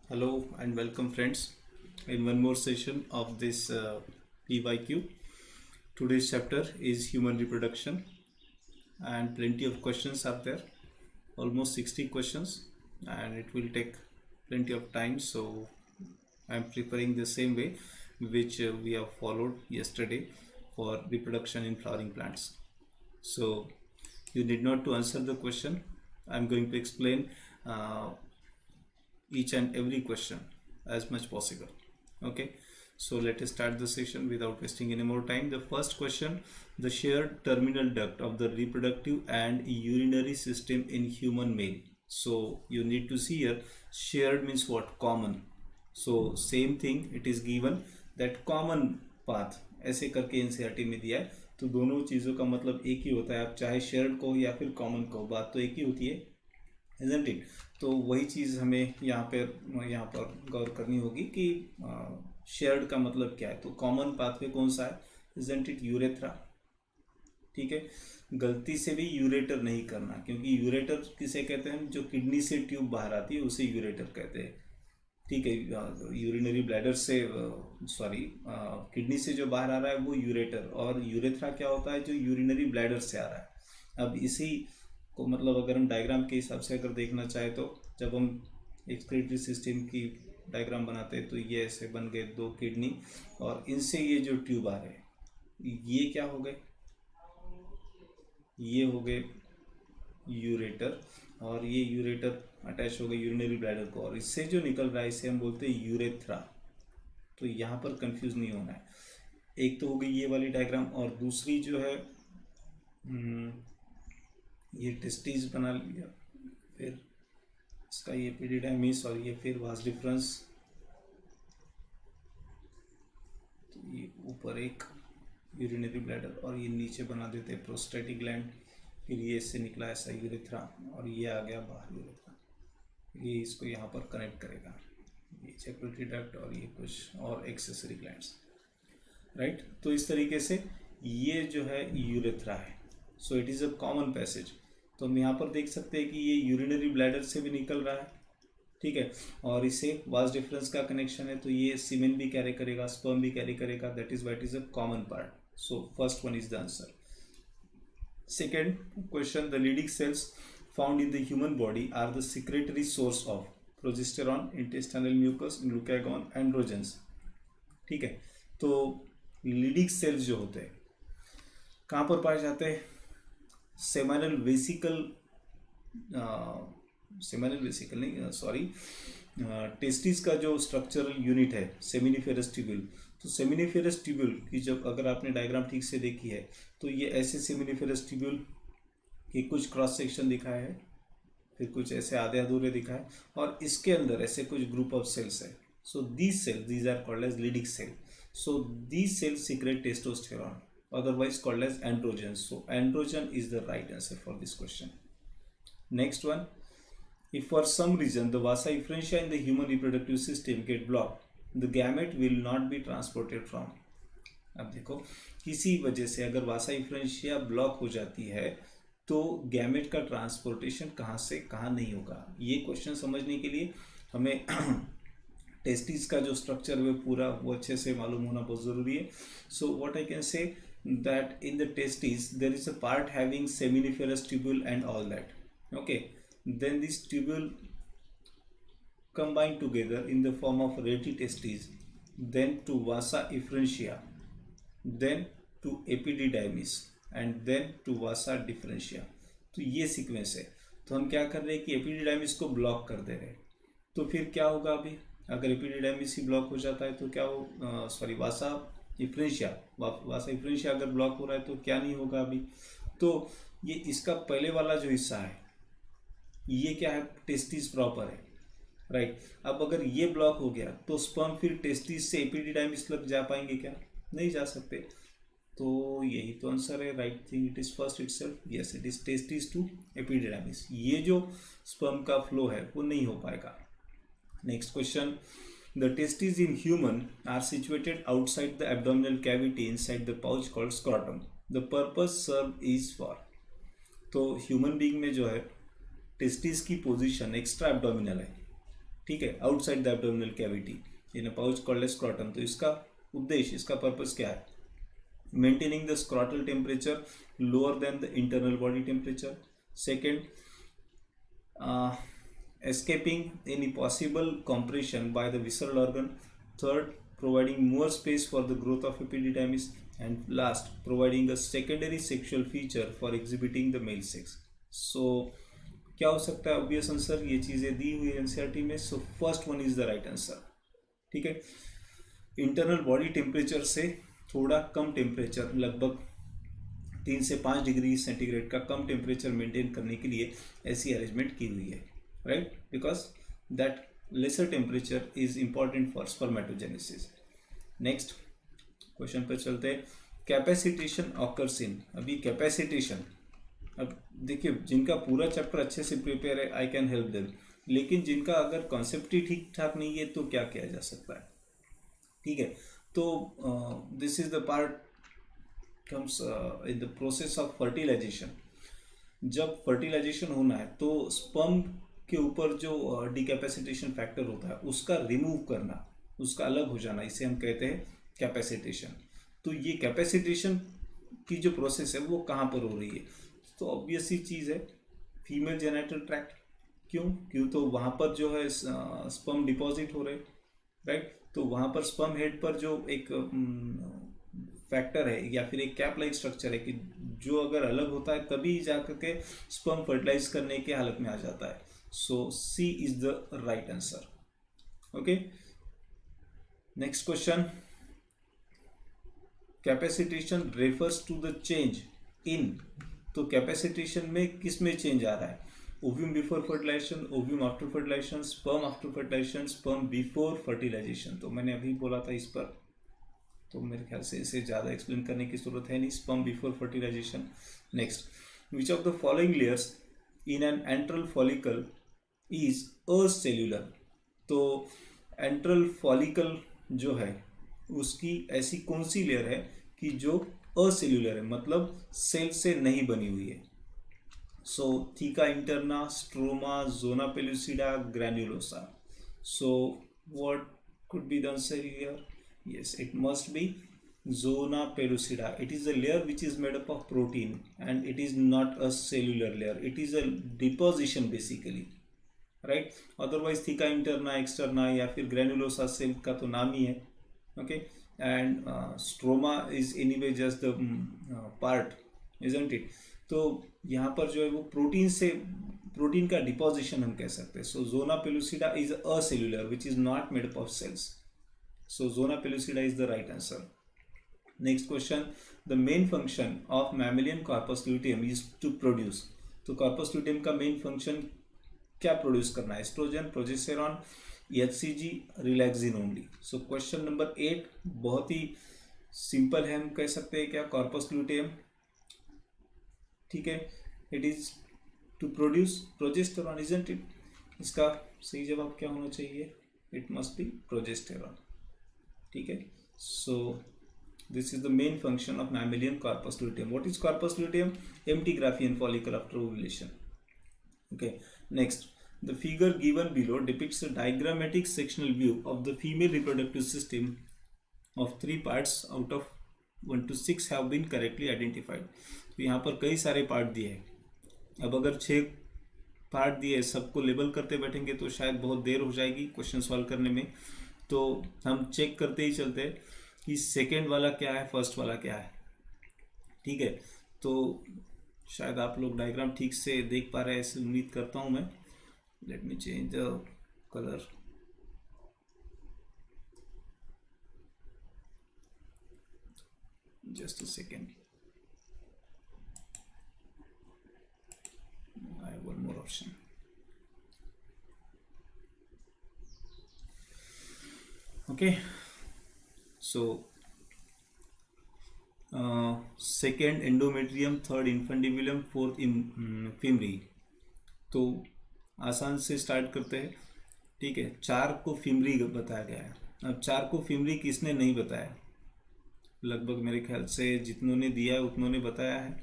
Hello and welcome, friends, in one more session of this PYQ. Today's chapter is human reproduction, and plenty of questions are there, almost 60 questions, and it will take plenty of time. So, I'm preparing the same way which we have followed yesterday for reproduction in flowering plants. So, you need not to answer the question. I'm going to explain uh, each and every question as much possible. Okay, so let us start the session without wasting any more time. The first question: the shared terminal duct of the reproductive and urinary system in human male. So you need to see here, shared means what? Common. So same thing, it is given that common path ऐसे करके NCERT में दिया है, तो दोनों चीज़ों का मतलब एक ही होता है। आप चाहे शेयर्ड कहो या फिर कॉमन कहो, बात तो एक ही होती है, isn't it? तो वही चीज़ हमें यहाँ पर गौर करनी होगी कि शेयर्ड का मतलब क्या है। तो कॉमन पाथवे कौन सा है? isn't it? यूरेथ्रा। ठीक है, गलती से भी यूरेटर नहीं करना, क्योंकि यूरेटर किसे कहते हैं? जो किडनी से ट्यूब बाहर आती है उसे यूरेटर कहते हैं। ठीक है, यूरिनरी ब्लैडर से सॉरी किडनी से जो बाहर आ रहा है वो यूरेटर, और यूरेथ्रा क्या होता है? जो यूरिनरी ब्लैडर से आ रहा है। अब इसी को मतलब अगर हम डायग्राम के हिसाब से अगर देखना चाहे तो जब हम एक्सक्रीटरी सिस्टम की डायग्राम बनाते हैं तो ये ऐसे बन गए दो किडनी, और इनसे ये जो ट्यूब आ रहे हैं ये क्या हो गए? ये हो गए यूरेटर, और ये यूरेटर अटैच हो गए यूरिनरी ब्लैडर को, और इससे जो निकल रहा है इसे हम बोलते हैं यूरेथ्रा। तो यहाँ पर कंफ्यूज नहीं होना है। एक तो हो गई ये वाली डायग्राम, और दूसरी जो है ये टेस्टिस बना लिया, फिर इसका ये एपिडिडाइमिस, और ये फिर वास डिफरेंस। तो ये ऊपर एक यूरिनरी ब्लैडर और ये नीचे बना देते हैं प्रोस्टेटिक ग्लैंड, फिर ये इससे निकला ऐसा यूरेथ्रा, और ये आ गया बाहर यूरेथ्रा। ये इसको यहाँ पर कनेक्ट करेगा, ये सेक्रेटरी डक्ट और ये कुछ और एक्सेसरी ग्लैंड्स, राइट। तो इस तरीके से ये जो है यूरेथ्रा है। So it is a common passage. तो हम यहाँ पर देख सकते हैं कि ये यूरिनरी ब्लैडर से भी निकल रहा है, ठीक है, और इससे वास डिफरेंस का कनेक्शन है, तो ये सीमेन भी कैरी करेगा, स्पर्म भी कैरी करेगा, that is what is a common part. So first one is the answer. Second question: the leading cells found in the human body are the secretory source of progesterone, intestinal mucus, glucagon, androgens. ठीक है, तो leading sales जो होते हैं कहाँ पर पाए जाते हैं? सेमिनल वेसिकल, सेमिनल वेसिकल नहीं, सॉरी, टेस्टिस का जो स्ट्रक्चरल यूनिट है सेमिनिफेरस ट्यूब्यूल। तो सेमिनिफेरस ट्यूब्यूल की जब अगर आपने डायग्राम ठीक से देखी है तो ये ऐसे सेमिनिफेरस ट्यूब्यूल की कुछ क्रॉस सेक्शन दिखाया है, फिर कुछ ऐसे आधे अधूरे दिखाए, और इसके अंदर ऐसे कुछ ग्रुप ऑफ सेल्स है। So these cells, these are called as Leydig cell. So these cells secrete testosterone, otherwise called as androgens. So androgen is the right answer for this question. Next one: if for some reason the vasa efferentia in the human reproductive system get blocked, the gamete will not be transported from. अब देखो, किसी वजह से अगर वासा इफ्रेंशिया block हो जाती है तो गैमेट का ट्रांसपोर्टेशन कहाँ से कहाँ नहीं होगा। ये क्वेश्चन समझने के लिए हमें टेस्टिस का जो स्ट्रक्चर है पूरा वो अच्छे से मालूम होना बहुत ज़रूरी है। So what I can say that in the testes there is a part having seminiferous tubule and all that. Okay, then this tubule combine together in the form of rete testes, then to vasa efferentia, then to epididymis, and then to vasa differentia. तो ये sequence है। तो हम क्या कर रहे हैं कि एपिडिडाइमिस को ब्लॉक कर दे रहे हैं। तो फिर क्या होगा? अभी अगर एपिडिडाइमिस ही ब्लॉक हो जाता है तो क्या हो, सॉरी, वासा इफ्रेंशिया अगर ब्लॉक हो रहा है तो क्या नहीं होगा अभी। तो ये इसका पहले वाला जो हिस्सा है ये क्या है? टेस्टिस प्रॉपर है, राइट। अब अगर ये ब्लॉक हो गया तो स्पर्म फिर टेस्टिस से एपिडिडाइमिस लग जा पाएंगे क्या? नहीं जा सकते। तो यही तो आंसर है, right thing, it is first itself, yes it is testis to epididymis. ये जो स्पर्म का फ्लो है वो नहीं हो पाएगा। Next question: the testes in human are situated outside the abdominal cavity inside the pouch called scrotum. The purpose served is for. तो human being में जो है टेस्टिस की पोजीशन एक्स्ट्रा एब्डोमिनल है, ठीक है, outside the abdominal cavity in a pouch called as scrotum. तो इसका उद्देश्य, इसका पर्पस क्या है? Maintaining the scrotal temperature lower than the internal body temperature. Second, escaping any possible compression by the visceral organ. Third, providing more space for the growth of epididymis. And last, providing a secondary sexual feature for exhibiting the male sex. So क्या हो सकता है obvious answer? ये चीज़ें दी हुई NCERT में। सो first one is the right answer. ठीक है, इंटरनल बॉडी टेम्परेचर से थोड़ा कम टेम्परेचर, लगभग 3 से 5 डिग्री सेंटीग्रेड का कम टेम्परेचर मेंटेन करने के लिए ऐसी अरेंजमेंट की हुई है, right, because that lesser temperature is important for spermatogenesis. Next question पर चलते हैं। Capacitation occurs in. अभी कैपेसिटेशन, अब देखिए, जिनका पूरा चैप्टर अच्छे से प्रिपेयर है आई कैन हेल्प देम, लेकिन जिनका अगर कॉन्सेप्ट ही ठीक ठाक नहीं है तो क्या किया जा सकता है? ठीक है, तो this is the part comes in the process of fertilization। जब फर्टिलाइजेशन होना है तो स्पर्म के ऊपर जो डिकैपेसिटेशन फैक्टर होता है उसका रिमूव करना, उसका अलग हो जाना, इसे हम कहते हैं कैपेसिटेशन। तो ये कैपेसिटेशन की जो प्रोसेस है वो कहाँ पर हो रही है? तो ऑब्वियस ही चीज़ है, फीमेल जेनिटल ट्रैक्ट। क्यों तो वहाँ पर जो है स्पर्म डिपॉजिट हो रहे, राइट। तो वहाँ पर स्पर्म हेड पर जो एक फैक्टर है या फिर एक कैप लाइक स्ट्रक्चर है कि जो अगर अलग होता है तभी जाकर के स्पर्म फर्टिलाइज करने की हालत में आ जाता है। So C is the right answer. Okay, next question. Capacitation refers to the change in. तो कैपेसिटेशन में किस में चेंज आ रहा है? Ovum before fertilization, ovum after fertilization, sperm after fertilization, sperm before fertilization. तो मैंने अभी बोला था इस पर, तो मेरे ख्याल से इसे ज़्यादा एक्सप्लेन करने की जरूरत है नहीं। Sperm before fertilization. Next, which of the following layers in an antral follicle is acellular. तो एंट्रल फॉलिकल जो है उसकी ऐसी कौन सी लेयर है कि जो असेल्यूलर है, मतलब सेल से नहीं बनी हुई है? So theca interna, stroma, zona pellucida, granulosa. So what could be the answer here? Yes, it must be zona pellucida. It is a layer which is made up of protein and it is not a cellular layer. It is a deposition basically, right? Otherwise theca interna, externa या फिर granulosa cell का तो नाम ही है, okay? And stroma is anyway just the part, isn't it? तो यहाँ पर जो है वो प्रोटीन का डिपोजिशन हम कह सकते हैं। So zona pellucida is a cellular which is not made up of cells. So zona pellucida is the right answer. Next question, the main function of mammalian corpus luteum is to produce. तो corpus luteum का main function क्या produce करना है? Estrogen, progesterone, HCG, relaxin only. So question number 8 बहुत ही simple है, हम कह सकते हैं क्या? कॉर्पस लुटेयम, ठीक है, it is to produce progesterone, isn't it? इसका सही जवाब क्या होना चाहिए? इट मस्ट बी प्रोजेस्टेरॉन, ठीक है। So this is the main function of mammalian corpus luteum. What is corpus luteum? Empty Graafian follicle after ovulation. Okay, next, the figure given below depicts a diagrammatic sectional view of the female reproductive system of 3 parts out of 1 to 6 have been correctly identified. तो यहाँ पर कई सारे part दिए हैं। अब अगर 6 part दिए सबको लेबल करते बैठेंगे तो शायद बहुत देर हो जाएगी क्वेश्चन सॉल्व करने में। तो हम चेक करते ही चलते हैं कि सेकेंड वाला क्या है, फर्स्ट वाला क्या है, ठीक है। तो शायद आप लोग डायग्राम ठीक से देख पा रहे हैं, ऐसे उम्मीद करता हूं मैं। Let me change the colour. Just a second, I have one more option. Okay, so second endometrium, third infundibulum, fourth fimbria. तो आसान से स्टार्ट करते हैं, ठीक है। 4 को फिमरी बताया गया है। अब 4 को फिमरी किसने नहीं बताया? लगभग मेरे ख्याल से जितनों ने दिया है उतनों ने बताया है।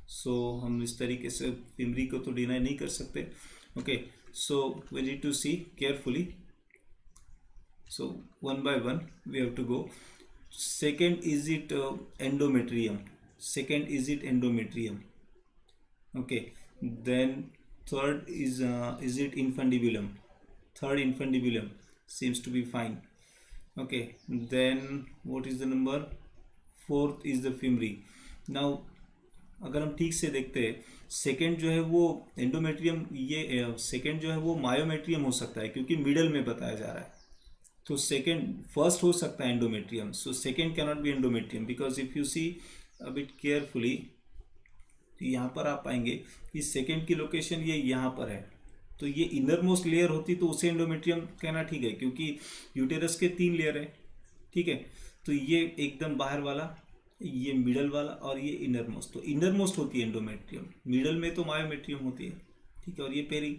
सो हम इस तरीके से फिमरी को तो डिनाई नहीं कर सकते। Okay, so we need to see carefully So one by one we have to go. Second, is it endometrium? Second, is it endometrium? Okay. Then third is it infundibulum? Third, infundibulum seems to be fine. Okay. Then what is the number? Fourth is the femuri. Now अगर हम ठीक से देखते हैं, second जो है वो endometrium, ये सेकेंड जो है वो मायोमेट्रियम हो सकता है क्योंकि मिडल में बताया जा रहा है. तो सेकेंड, फर्स्ट हो सकता है endometrium. So second can not be endometrium because if you see a bit carefully, तो यहाँ पर आप पाएंगे कि सेकेंड की लोकेशन ये यहाँ पर है. तो ये इनर मोस्ट लेयर होती तो उसे एंडोमेट्रियम कहना ठीक है क्योंकि यूटेरस के 3 लेयर है. ठीक है. तो ये एकदम बाहर वाला, ये मिडल वाला और ये इनर मोस्ट. तो इनर मोस्ट होती है एंडोमेट्रियम, मिडल में तो मायोमेट्रियम होती है. ठीक है. और ये पेरी.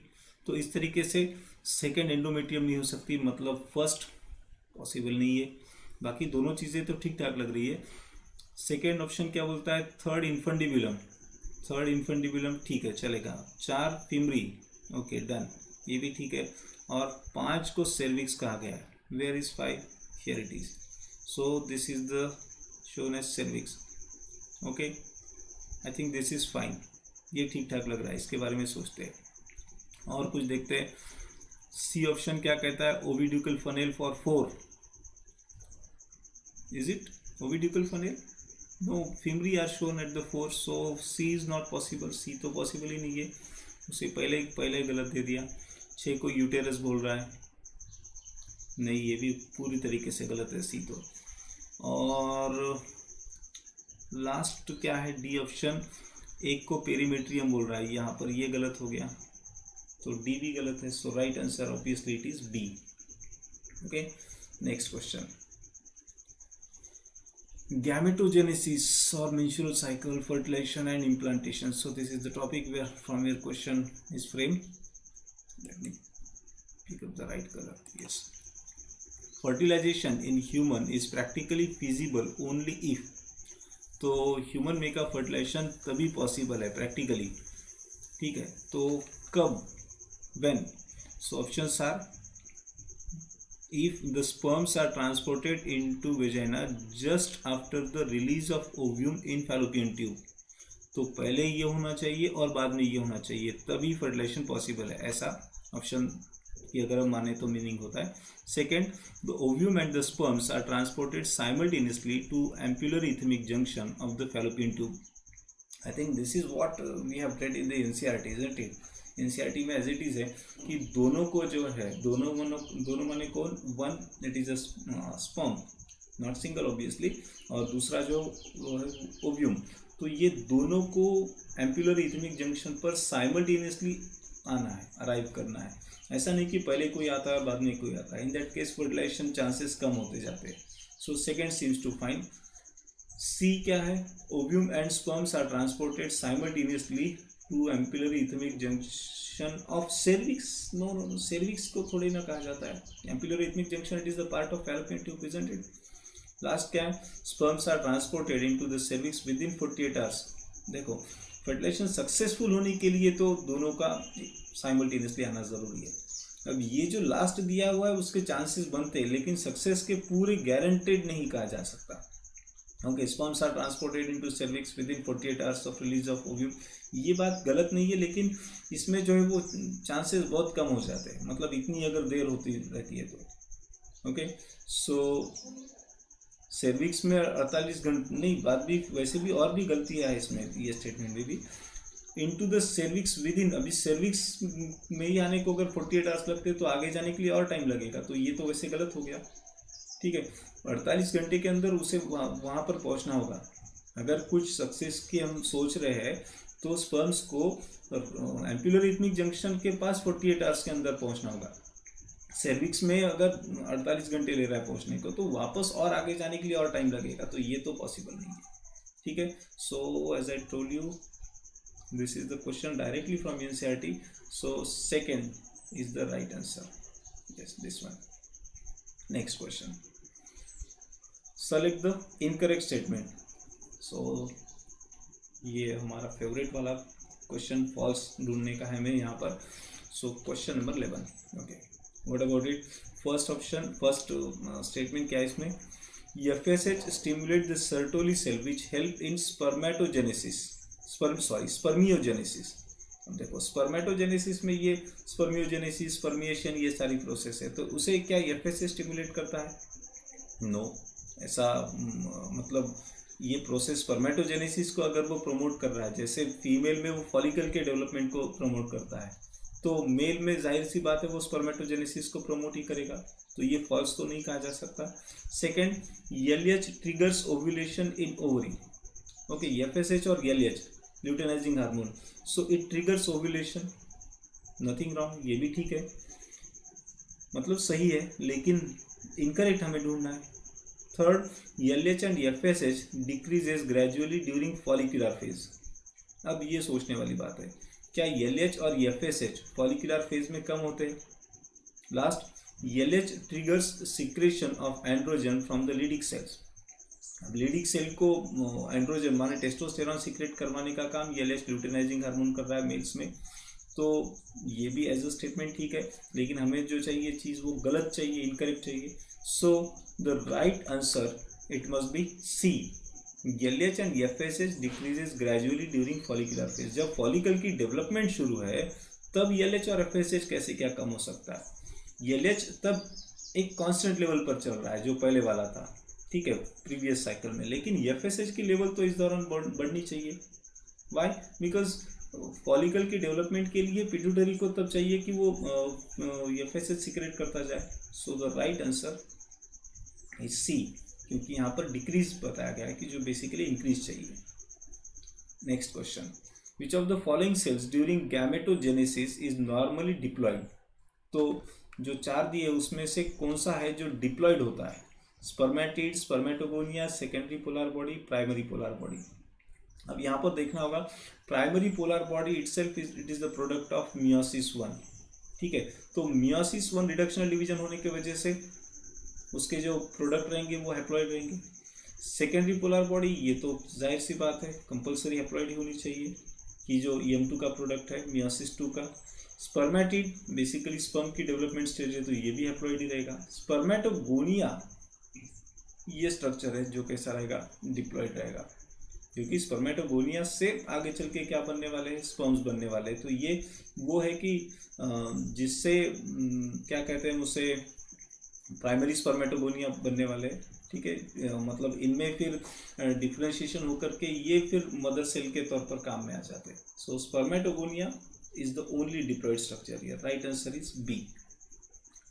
तो इस तरीके से सेकेंड एंडोमेट्रियम नहीं हो सकती, मतलब फर्स्ट पॉसिबल नहीं है. बाकी दोनों चीज़ें तो ठीक ठाक लग रही है. सेकेंड ऑप्शन क्या बोलता है? Third infundibulum. थर्ड इन्फंडिबुलम ठीक है, चलेगा. 4 फिमरी, ओके डन, ये भी ठीक है. और 5 को सर्विक्स कहा गया है. Where is 5? Here it is. So this is the shown as cervix. Okay, I think this is fine. ये ठीक ठाक लग रहा है. इसके बारे में सोचते हैं और कुछ देखते हैं. सी ऑप्शन क्या कहता है? Oviducal funnel for 4. Is it oviducal funnel? No, fimbriae are shown at the 4. So C is not possible. C तो पॉसिबल ही नहीं है. उसे पहले गलत दे दिया. 6 को यूटेरस बोल रहा है. नहीं, ये भी पूरी तरीके से गलत है सी तो. और लास्ट क्या है? D option. 1 को पेरीमेट्रियम बोल रहा है यहाँ पर, ये गलत हो गया. तो डी भी गलत है. So right answer obviously it is B. Okay, next question. Gametogenesis or menstrual cycle, fertilization and implantation. So this is the topic where from your question is framed. Let me pick up the right color. Yes. Fertilization in human is practically feasible only if. तो human में का fertilisation तभी possible है practically. ठीक है. तो कब? When? So options are, if the sperms are transported into vagina just after the release of ovum in fallopian tube. तो पहले ये होना चाहिए और बाद में ये होना चाहिए, तभी फर्टिलाइजेशन पॉसिबल है. ऐसा ऑप्शन की अगर हम माने तो मीनिंग होता है. Second, the ovum and the sperms are transported simultaneously to ampullary isthmic junction of the fallopian tube. I think this is what we have read in the NCERT, isn't it? NCERT में as it is है कि दोनों को जो है, दोनों माने कौन? One, it is a sperm, not single obviously, और दूसरा जो ओव्यूम. तो ये दोनों को एम्पुलर इथमिक जंक्शन पर साइमल्टेनियसली आना है, अराइव करना है. ऐसा नहीं कि पहले कोई आता है बाद में कोई आता है. In that case fertilisation chances कम होते जाते हैं. So second seems to fine. C क्या है? Ovum and sperms are transported simultaneously to ampullary isthmic junction of cervix. No, cervix को थोड़ी ना कहा जाता है. Ampullary isthmic junction, it is the part of fallopian tube, isn't it? Last क्या है? Sperms are transported into the cervix within 48 hours. देखो, fertilisation successful होने के लिए तो दोनों का साइमल्टेनियसली आना जरूरी है. अब ये जो लास्ट दिया हुआ है उसके चांसेस बनते हैं, लेकिन सक्सेस के पूरे गारंटेड नहीं कहा जा सकता. Okay, sperms are transported into cervix within 48 hours of release of ovum. ये बात गलत नहीं है, लेकिन इसमें जो है वो चांसेस बहुत कम हो जाते हैं, मतलब इतनी अगर देर होती रहती है तो. ओके, सो सर्विक्स में 48 घंटे नहीं, बात भी वैसे भी और भी गलतियाँ है इसमें, ये स्टेटमेंट में भी. Into the cervix with in, अभी सर्विक्स में ही आने को अगर 48 आवर्स लगते तो आगे जाने के लिए और टाइम लगेगा, तो ये तो वैसे गलत हो गया. ठीक है, 48 घंटे के अंदर उसे वहाँ पर पहुँचना होगा. अगर कुछ सक्सेस की हम सोच रहे हैं तो स्पर्म्स को एम्पुलर इथमिक जंक्शन के पास 48 आवर्स के अंदर पहुँचना होगा. सर्विक्स में अगर 48 घंटे ले रहा है पहुँचने को, तो वापस और आगे जाने के लिए और टाइम लगेगा, तो ये तो पॉसिबल नहीं है. ठीक है. So as I told you, this is the question directly from NCERT. So second is the right answer. Yes, this one. Next question. Select the incorrect statement. So ये हमारा फेवरेट वाला क्वेश्चन फॉल्स ढूंढने का है हमें यहाँ पर. सो question number 11. Okay, what about it? First statement क्या है इसमें, FSH stimulate the Sertoli cell which help in spermiogenesis. अब देखो स्पर्मेटोजेनेसिस में ये स्पर्मियोजेनेसिस, स्पर्मिएशन, ये सारी प्रोसेस है, तो उसे क्या FSH स्टिमुलेट करता है? नो ऐसा मतलब ये प्रोसेस स्पर्मेटोजेनेसिस को अगर वो प्रमोट कर रहा है, जैसे फीमेल में वो फॉलिकल के डेवलपमेंट को प्रमोट करता है, तो मेल में जाहिर सी बात है वो स्पर्मेटोजेनेसिस को प्रमोट ही करेगा, तो ये फॉल्स तो नहीं कहा जा सकता। Second, LH triggers ovulation in ovary. Okay, FSH और LH luteinising hormone, so it triggers ovulation, nothing wrong, ये भी ठीक है, मतलब सही है, लेकिन इनकरेक्ट हमें ढूंढना है। Third, LH and FSH decreases gradually during follicular phase. अब ये सोचने वाली बात है, क्या LH और FSH फॉलिकुलर फेज में कम होते हैं? Last, LH triggers secretion of androgen from the Leydig cells. अब लीडिक सेल को एंड्रोजन माने टेस्टोस्टेरॉन सिक्रेट करवाने का काम LH ल्यूटेनाइजिंग हार्मोन कर रहा है मेल्स में, तो ये भी एज अ स्टेटमेंट ठीक है, लेकिन हमें जो चाहिए चीज़ वो गलत चाहिए, इनकरेक्ट चाहिए। सो the right answer it must B C, LH and FSH decreases gradually during follicular phase. जब फॉलिकल की डेवलपमेंट शुरू है तब LH और FSH कैसे क्या कम हो सकता है? LH तब एक कांस्टेंट लेवल पर चल रहा है जो पहले वाला था, ठीक है, प्रीवियस साइकिल में, लेकिन FSH की लेवल तो इस दौरान बढ़नी चाहिए। वाई? बिकॉज फॉलिकल की डेवलपमेंट के लिए पिट्यूटरी को तब चाहिए कि वो FSH सीक्रेट करता जाए। सो the right answer is C, क्योंकि यहाँ पर डिक्रीज बताया गया है कि जो बेसिकली इंक्रीज चाहिए। Next question, which of the following cells during gametogenesis is normally diploid. तो जो 4 दिए उसमें से कौन सा है जो डिप्लॉयड होता है? Spermatid, spermatogonia, secondary polar body, primary polar body. अब यहाँ पर देखना होगा, primary polar body itself it is the product of meiosis 1, ठीक है, तो मियोसिस 1 रिडक्शनल डिवीजन होने की वजह से उसके जो प्रोडक्ट रहेंगे वो हैप्लॉइड रहेंगे। सेकेंडरी पोलर बॉडी, ये तो जाहिर सी बात है कंपलसरी हैप्लॉइड ही होनी चाहिए कि जो EM2 का प्रोडक्ट है मियोसिस 2 का। स्पर्मेटिड बेसिकली स्पर्म की डेवलपमेंट स्टेज है, तो ये भी हैप्लॉइड ही रहेगा। स्पर्मेटोगोनिया ये स्ट्रक्चर है जो कैसा रहेगा? डिप्लॉइड रहेगा, क्योंकि स्पर्मेटोगोनिया से आगे चल के क्या बनने वाले हैं? स्पर्म्स बनने वाले हैं। तो ये वो है कि जिससे क्या कहते हैं उसे, प्राइमरी स्पर्मेटोगोनिया बनने वाले, ठीक है, मतलब इनमें फिर डिफ्रेंशिएशन होकर के ये फिर मदर सेल के तौर पर काम में आ जाते हैं। So spermatogonia is the only diploid structure here, right answer is B।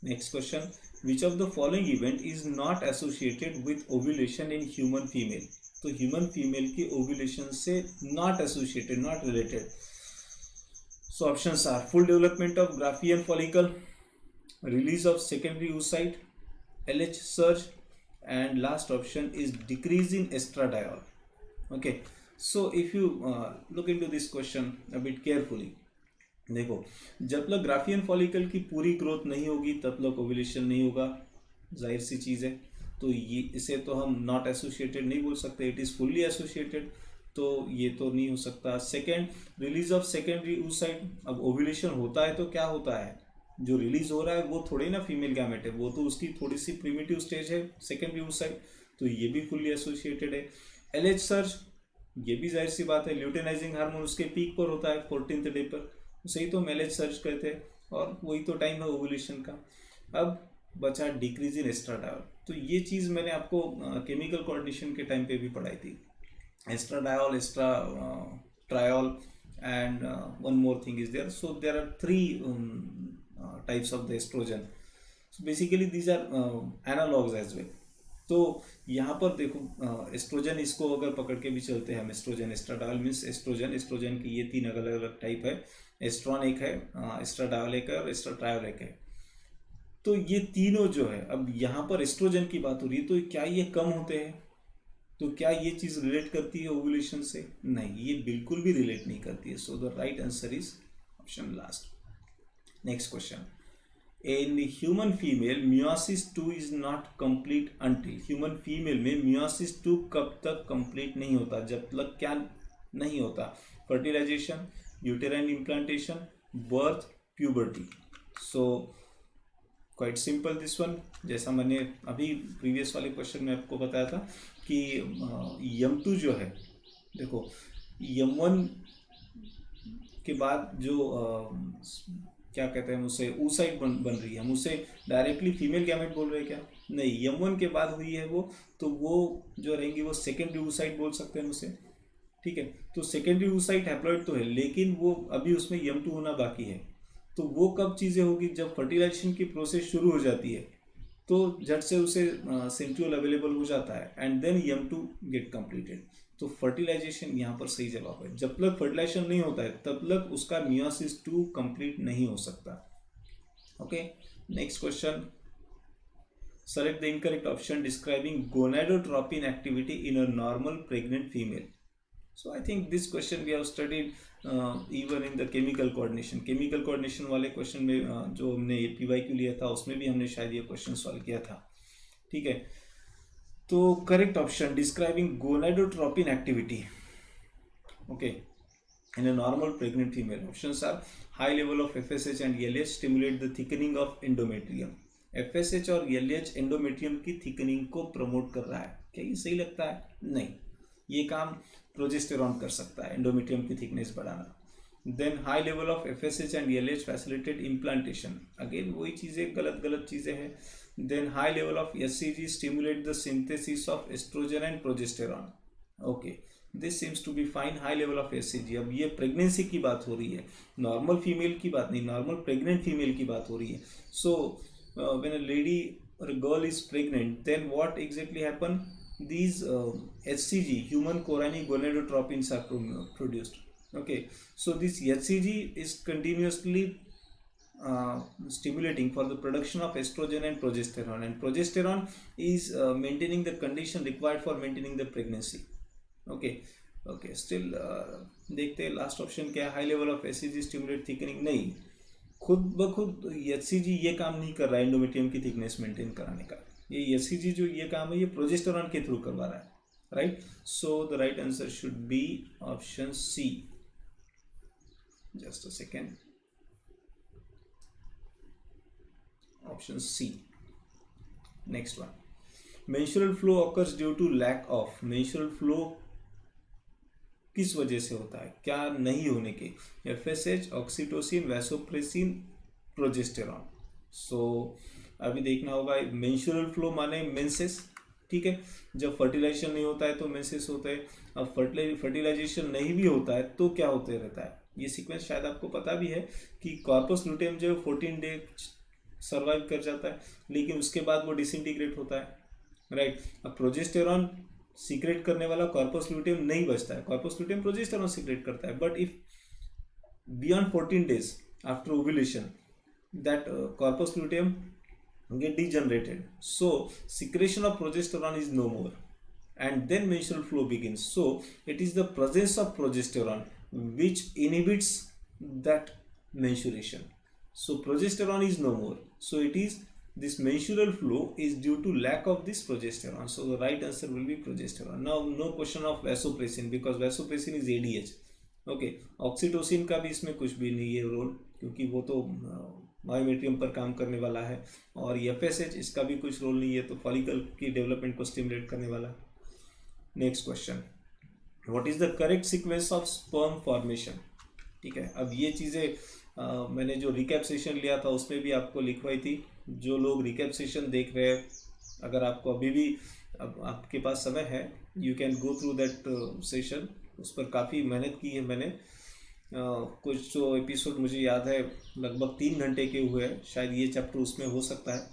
Next question, which of the following event is not associated with ovulation in human female. तो ह्यूमन फीमेल की ओव्यूलेशन से not associated, not related. So options are full development of Graafian follicle, release of secondary oocyte, LH surge, and last option is decrease in estradiol. Okay, so if you look into this question a bit carefully, देखो जब तक Graafian follicle की पूरी growth नहीं होगी तब तक ovulation नहीं होगा, जाहिर सी चीज़ है, तो ये इसे तो हम नॉट एसोसिएटेड नहीं बोल सकते, इट इज़ फुल्ली एसोसिएटेड, तो ये तो नहीं हो सकता। Second, release of secondary oocyte, अब ओव्यूलेशन होता है तो क्या होता है, जो रिलीज हो रहा है वो थोड़ी ना फीमेल गैमेट है, वो तो उसकी थोड़ी सी प्रिमिटिव स्टेज है सेकेंडरी oocyte, तो ये भी फुल्ली एसोसिएटेड है। LH सर्ज, ये भी जाहिर सी बात है, ल्यूटेनाइजिंग हार्मोन उसके पीक पर होता है 14th डे पर, उसे ही तो हम LH सर्ज कहते हैं, और वही तो टाइम है ओव्यूलेशन का। अब बचा डिक्रीज इन एस्ट्राडायोल, तो ये चीज़ मैंने आपको केमिकल कोऑर्डिनेशन के टाइम पे भी पढ़ाई थी, estradiol, triol, and one more thing is there. So there are 3 types of the estrogen. So basically these are analogs as well. तो यहाँ पर देखो एस्ट्रोजन, इसको अगर पकड़ के भी चलते हैं हम, एस्ट्रोजन, एस्ट्राडायोल मीन्स एस्ट्रोजन की ये 3 अलग अलग टाइप है, एस्ट्रॉन एक है, एस्ट्राडायोल एक है, और एस्ट्राट्रायोल एक है। तो ये तीनों जो है, अब यहाँ पर एस्ट्रोजन की बात हो रही है, तो क्या ये कम होते हैं? तो क्या ये चीज़ रिलेट करती है ओव्यूलेशन से? नहीं, ये बिल्कुल भी रिलेट नहीं करती है। So the right answer is option last. Next question, in human female meiosis 2 is not complete until. Human female में मियोसिस 2 कब तक कंप्लीट नहीं होता? जब तक क्या नहीं होता? Fertilization, uterine implantation, birth, puberty. So quite simple this one. जैसा मैंने अभी प्रीवियस वाले क्वेश्चन में आपको बताया था कि M2 जो है, देखो M1 के बाद जो क्या कहते हैं उसे oocyte बन रही है, हम उसे डायरेक्टली फीमेल गैमेट बोल रहे हैं क्या? नहीं, M1 के बाद हुई है वो, तो वो जो रहेंगी वो सेकेंडरी oocyte बोल सकते हैं उसे। ठीक है, तो सेकेंडरी oocyte हैप्लॉइड तो है, लेकिन वो अभी उसमें M2 होना बाकी है। तो वो कब चीज़ें होगी? जब फर्टिलाइजेशन की प्रोसेस शुरू हो जाती है, तो झट से उसे सेंट्रियोल अवेलेबल हो जाता है and then M2 get completed. तो फर्टिलाइजेशन यहाँ पर सही जवाब है। जब तक फर्टिलाइजेशन नहीं होता है तब तक उसका मियोसिस 2 कंप्लीट नहीं हो सकता। Okay, next question, select the incorrect option describing gonadotropin activity in a normal pregnant female. So I think this question we have studied even in the chemical coordination. Chemical coordination वाले question में जो हमने PYQ लिया था उसमें भी हमने शायद ये क्वेश्चन सॉल्व किया था। ठीक है, तो correct option describing gonadotropin activity, okay, in a normal pregnant female. Options are high level of FSH and LH stimulate the thickening of endometrium. FSH और LH एंडोमेट्रियम की थिकनिंग को प्रमोट कर रहा है। क्या ये सही लगता है? नहीं, ये काम प्रोजेस्टेरॉन कर सकता है, एंडोमेट्रियम की थिकनेस बढ़ाना। Then high level of FSH and LH facilitate implantation, again वही चीज़ें गलत चीज़ें हैं। Then high level of HCG stimulate the synthesis of estrogen and progesterone, okay, this seems to be fine. High level of HCG, अब ये pregnancy की बात हो रही है, नॉर्मल फीमेल की बात नहीं, नॉर्मल प्रेग्नेंट फीमेल की बात हो रही है। सो व्हेन अ लेडी और girl is pregnant, then what exactly happen? these HCG, human chorionic gonadotropins, are produced. Okay, so this HCG is continuously stimulating for the production of estrogen and progesterone is maintaining the condition required for maintaining the pregnancy. Okay, still देखते हैं last option क्या है। High level of HCG stimulate thickening, नहीं, खुद ब खुद HCG ये काम नहीं कर रहा है एंडोमेट्रियम की थिकनेस मेंटेन कराने का। ये HCG जो ये काम है ये प्रोजेस्टेरॉन के थ्रू करवा रहा है, right? So the right answer should be option C. Just a second, option C. Next one, menstrual flow occurs due to lack of. Menstrual flow किस वजह से होता है? क्या नहीं होने के? FSH, oxytocin, vasopressin, progesterone. So अभी देखना होगा, मेंस्ट्रुअल फ्लो माने मेंसेस, ठीक है, जब फर्टिलाइजेशन नहीं होता है तो मेंसेस होते हैं। अब फर्टिलाइजेशन नहीं भी होता है तो क्या होते रहता है? ये सीक्वेंस शायद आपको पता भी है कि कॉर्पस लुटेम जो 14 डे सर्वाइव कर जाता है, लेकिन उसके बाद वो डिसइंटीग्रेट होता है, राइट? अब प्रोजेस्टेरॉन सीक्रेट करने वाला कॉर्पस लुटेम नहीं बचता है, कॉर्पस लुटेम प्रोजेस्टेरॉन सीक्रेट करता है। But if beyond 14 days after ovulation that corpus luteum get degenerated, so secretion of progesterone is no more and then menstrual flow begins. So it is the presence of progesterone which inhibits that menstruation. So progesterone is no more, so it is this menstrual flow is due to lack of this progesterone. So the right answer will be progesterone. Now no question of vasopressin because vasopressin is ADH. Okay, oxytocin का भी इसमें कुछ भी नहीं है role, क्योंकि वो तो मायोमेट्रियम पर काम करने वाला है, और FSH इसका भी कुछ रोल नहीं है, तो फॉलिकल की डेवलपमेंट को स्टिमुलेट करने वाला है। Next question, what is the correct sequence of sperm formation? ठीक है, अब ये चीज़ें मैंने जो रिकैप सेशन लिया था उसमें भी आपको लिखवाई थी। जो लोग रिकैप सेशन देख रहे हैं, अगर आपको अभी भी अब आपके पास समय है, you can go through that session. उस पर काफ़ी मेहनत की है मैंने। कुछ जो एपिसोड मुझे याद है लगभग 3 घंटे के हुए हैं, शायद ये चैप्टर उसमें हो सकता है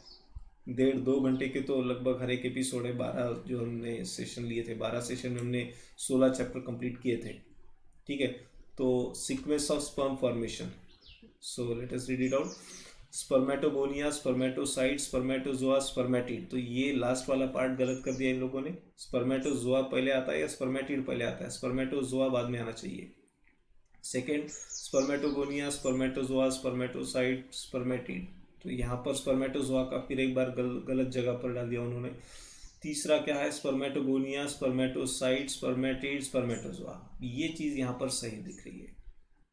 1.5-2 घंटे के, तो लगभग हर एक एपिसोड है। 12 जो हमने सेशन लिए थे, 12 सेशन में हमने 16 चैप्टर कंप्लीट किए थे, ठीक है। तो sequence of sperm formation, so let us read it out. Spermatogonia, spermatocyte, spermatozoa, spermatid. तो ये लास्ट वाला पार्ट गलत कर दिया इन लोगों ने। स्पर्मेटोजोआ पहले आता है या स्पर्मेटिड पहले आता है? स्पर्मेटोजोआ बाद में आना चाहिए। Second, spermatogonia, spermatozoa, spermatocyte, spermatid. तो यहाँ पर स्पर्मेटोजोआ का फिर एक बार गलत जगह पर डाल दिया उन्होंने। तीसरा क्या है? Spermatogonia, spermatocyte, spermatid, spermatozoa. ये चीज़ यहाँ पर सही दिख रही है,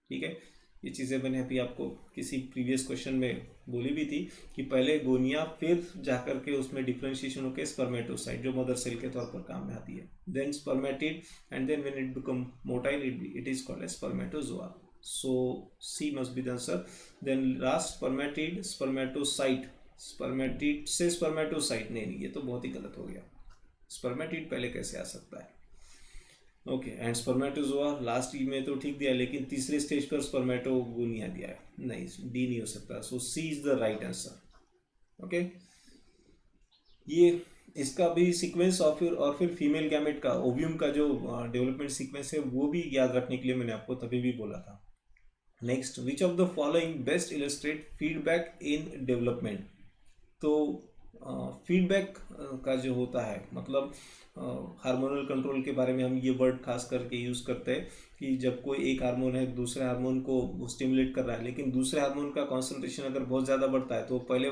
ठीक है। ये चीज़ें मैंने अभी आपको किसी प्रीवियस क्वेश्चन में बोली भी थी कि पहले गोनिया फिर जाकर के उसमें डिफ्रेंशिएशन होकर स्पर्मेटोसाइट जो मदर सेल के तौर पर काम में आती है, then spermatid, and then when it become motile it is called as spermatozoa. So C must be the answer. Then last spermatid, spermatocyte. Spermatid से स्पर्मेटोसाइट नहीं, ये तो बहुत ही गलत हो गया. स्पर्मेटिड पहले कैसे आ सकता है? ओके, एंड स्पर्मेटोजोआ लास्ट में तो ठीक दिया, लेकिन तीसरे स्टेज पर स्पर्मेटोगोनिया दिया है, नहीं, डी नहीं हो सकता. So C is the right answer. Okay, ये इसका भी सीक्वेंस और फिर फीमेल गैमेट का ओव्यूम का जो डेवलपमेंट सीक्वेंस है वो भी याद रखने के लिए मैंने आपको तभी भी बोला था. Next, which of the following best illustrate feedback in development. तो फीडबैक का जो होता है, मतलब हार्मोनल कंट्रोल के बारे में हम ये वर्ड खास करके यूज़ करते हैं कि जब कोई एक हार्मोन है दूसरे हार्मोन को स्टिमुलेट कर रहा है, लेकिन दूसरे हार्मोन का कॉन्सेंट्रेशन अगर बहुत ज़्यादा बढ़ता है तो पहले